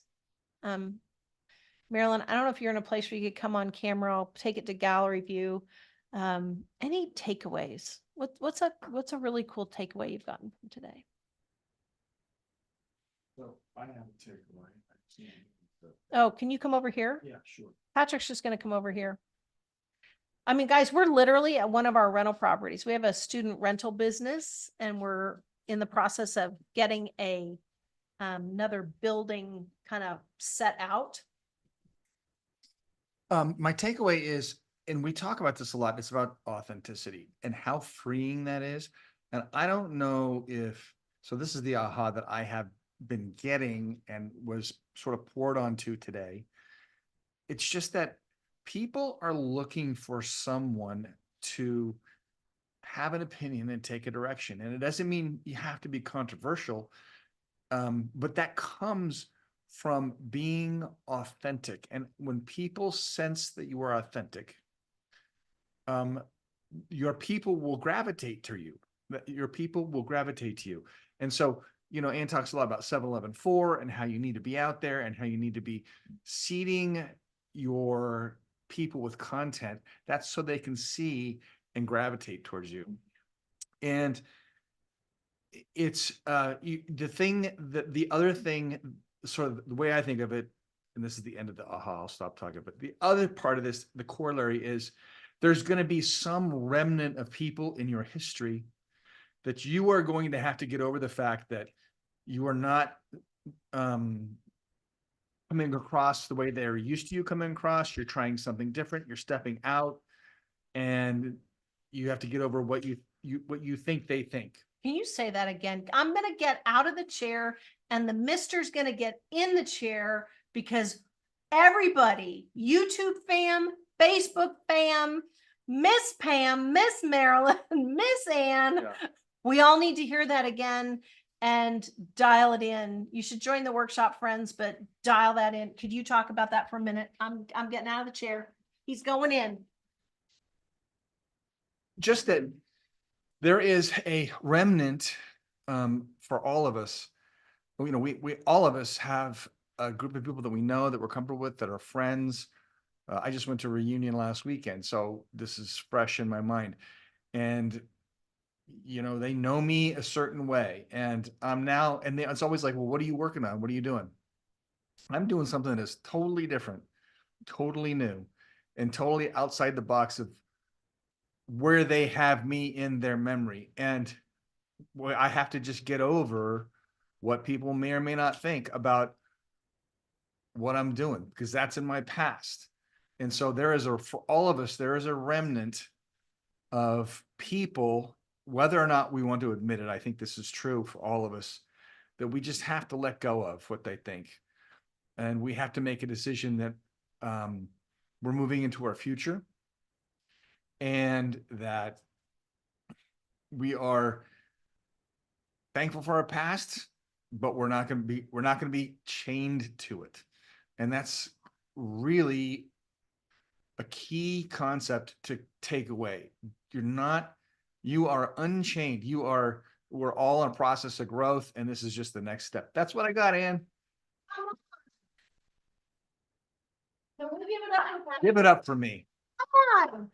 Marilyn, I don't know if you're in a place where you could come on camera, I'll take it to gallery view. Any takeaways? What's a really cool takeaway you've gotten from today? So I have a takeaway. Oh, can you come over here? Yeah, sure. Patrick's just gonna come over here. I mean, guys, we're literally at one of our rental properties. We have a student rental business and we're in the process of getting another building kind of set out. My takeaway is, and we talk about this a lot, it's about authenticity and how freeing that is. And I don't know if, so this is the aha that I have been getting and was sort of poured onto today. It's just that people are looking for someone to have an opinion and take a direction. And it doesn't mean you have to be controversial, but that comes from being authentic. And when people sense that you are authentic, your people will gravitate to you. Your people will gravitate to you. And so, you know, Ann talks a lot about 7-11-4 and how you need to be out there and how you need to be seeding your people with content. That's so they can see and gravitate towards you. And it's the other thing, sort of the way I think of it, and this is the end of the aha, I'll stop talking, but the other part of this, the corollary is there's going to be some remnant of people in your history that you are going to have to get over the fact that you are not coming across the way they're used to you coming across. You're trying something different. You're stepping out, and you have to get over what you think they think. Can you say that again? I'm going to get out of the chair and the mister's going to get in the chair because everybody, YouTube fam, Facebook fam, Miss Pam, Miss Marilyn, Miss Ann, we all need to hear that again and dial it in. You should join the workshop, friends, but dial that in. Could you talk about that for a minute? I'm getting out of the chair. He's going in. Just that there is a remnant for all of us. You know, we all of us have a group of people that we know, that we're comfortable with, that are friends. I just went to a reunion last weekend, so this is fresh in my mind. And you know, they know me a certain way, and I'm now, and it's always like, well, what are you working on? What are you doing? I'm doing something that is totally different, totally new, and totally outside the box of where they have me in their memory. And boy, I have to just get over what people may or may not think about what I'm doing, because that's in my past. And so for all of us, there is a remnant of people, whether or not we want to admit it, I think this is true for all of us, that we just have to let go of what they think. And we have to make a decision that we're moving into our future, and that we are thankful for our past, but we're not going to be chained to it. And that's really a key concept to take away. You are unchained. We're all in a process of growth, and this is just the next step. That's what I got, Ann. Give it up for me. Come on.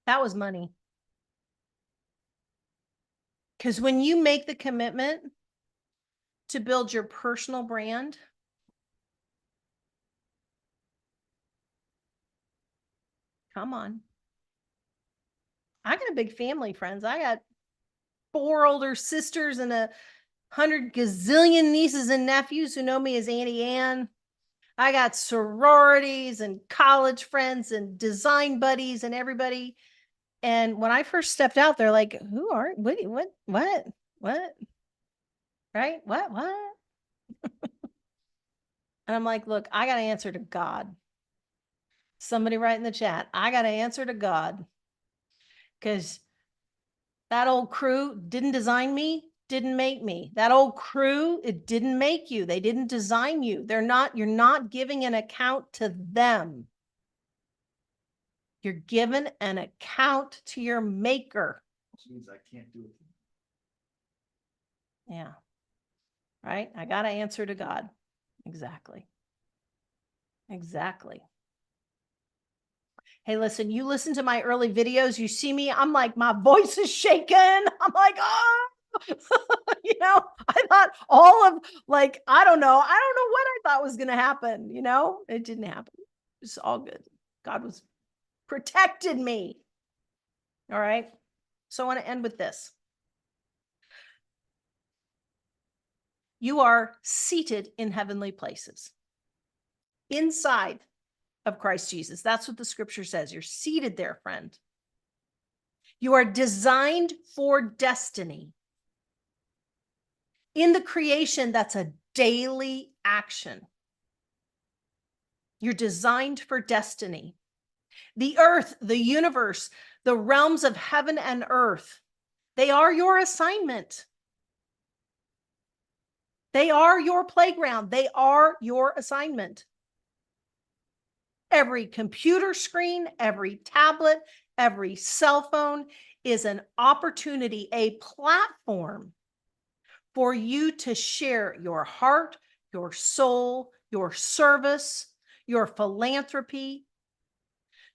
That was money. Because when you make the commitment to build your personal brand, come on. I got a big family, friends. I got 4 older sisters and 100 gazillion nieces and nephews who know me as Auntie Ann. I got sororities and college friends and design buddies and everybody. And when I first stepped out, they're like, who are, what, right? What? And I'm like, look, I got to answer to God. Somebody write in the chat, I got to answer to God. Because that old crew didn't design me, didn't make me. That old crew, it didn't make you. They didn't design you. You're not giving an account to them. You're given an account to your maker. Which means I can't do it. Yeah. Right? I got to answer to God. Exactly. Exactly. Hey, listen, you listen to my early videos, you see me, I'm like, my voice is shaking. I'm like, oh, you know, I thought all of like, I don't know what I thought was going to happen. You know, it didn't happen. It's all good. God was protected me. All right. So I want to end with this. You are seated in heavenly places inside of Christ Jesus. That's what the scripture says. You're seated there, friend. You are designed for destiny. In the creation, that's a daily action. You're designed for destiny. The earth, the universe, the realms of heaven and earth, they are your assignment. They are your playground. They are your assignment. Every computer screen, every tablet, every cell phone is an opportunity, a platform for you to share your heart, your soul, your service, your philanthropy,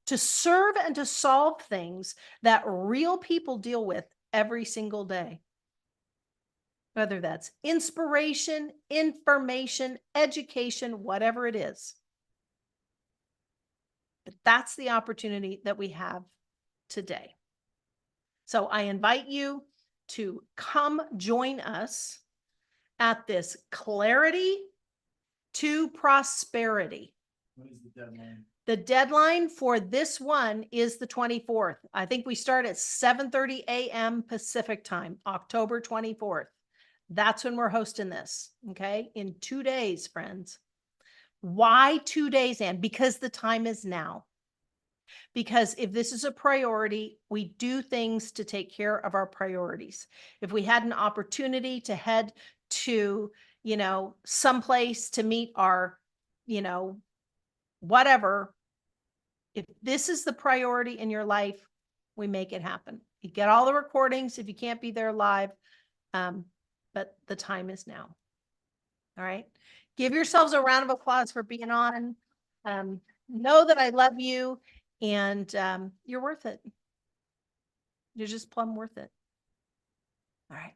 to serve and to solve things that real people deal with every single day. Whether that's inspiration, information, education, whatever it is. But that's the opportunity that we have today. So I invite you to come join us at this Clarity to Prosperity. What is the deadline? The deadline for this one is the 24th. I think we start at 7:30 a.m. Pacific time, October 24th. That's when we're hosting this, okay? In 2 days, friends. Why 2 days, Ann? Because the time is now. Because if this is a priority, we do things to take care of our priorities. If we had an opportunity to head to, someplace to meet our, whatever, if this is the priority in your life, we make it happen. You get all the recordings if you can't be there live, but the time is now. All right. Give yourselves a round of applause for being on. Know that I love you and you're worth it. You're just plumb worth it. All right.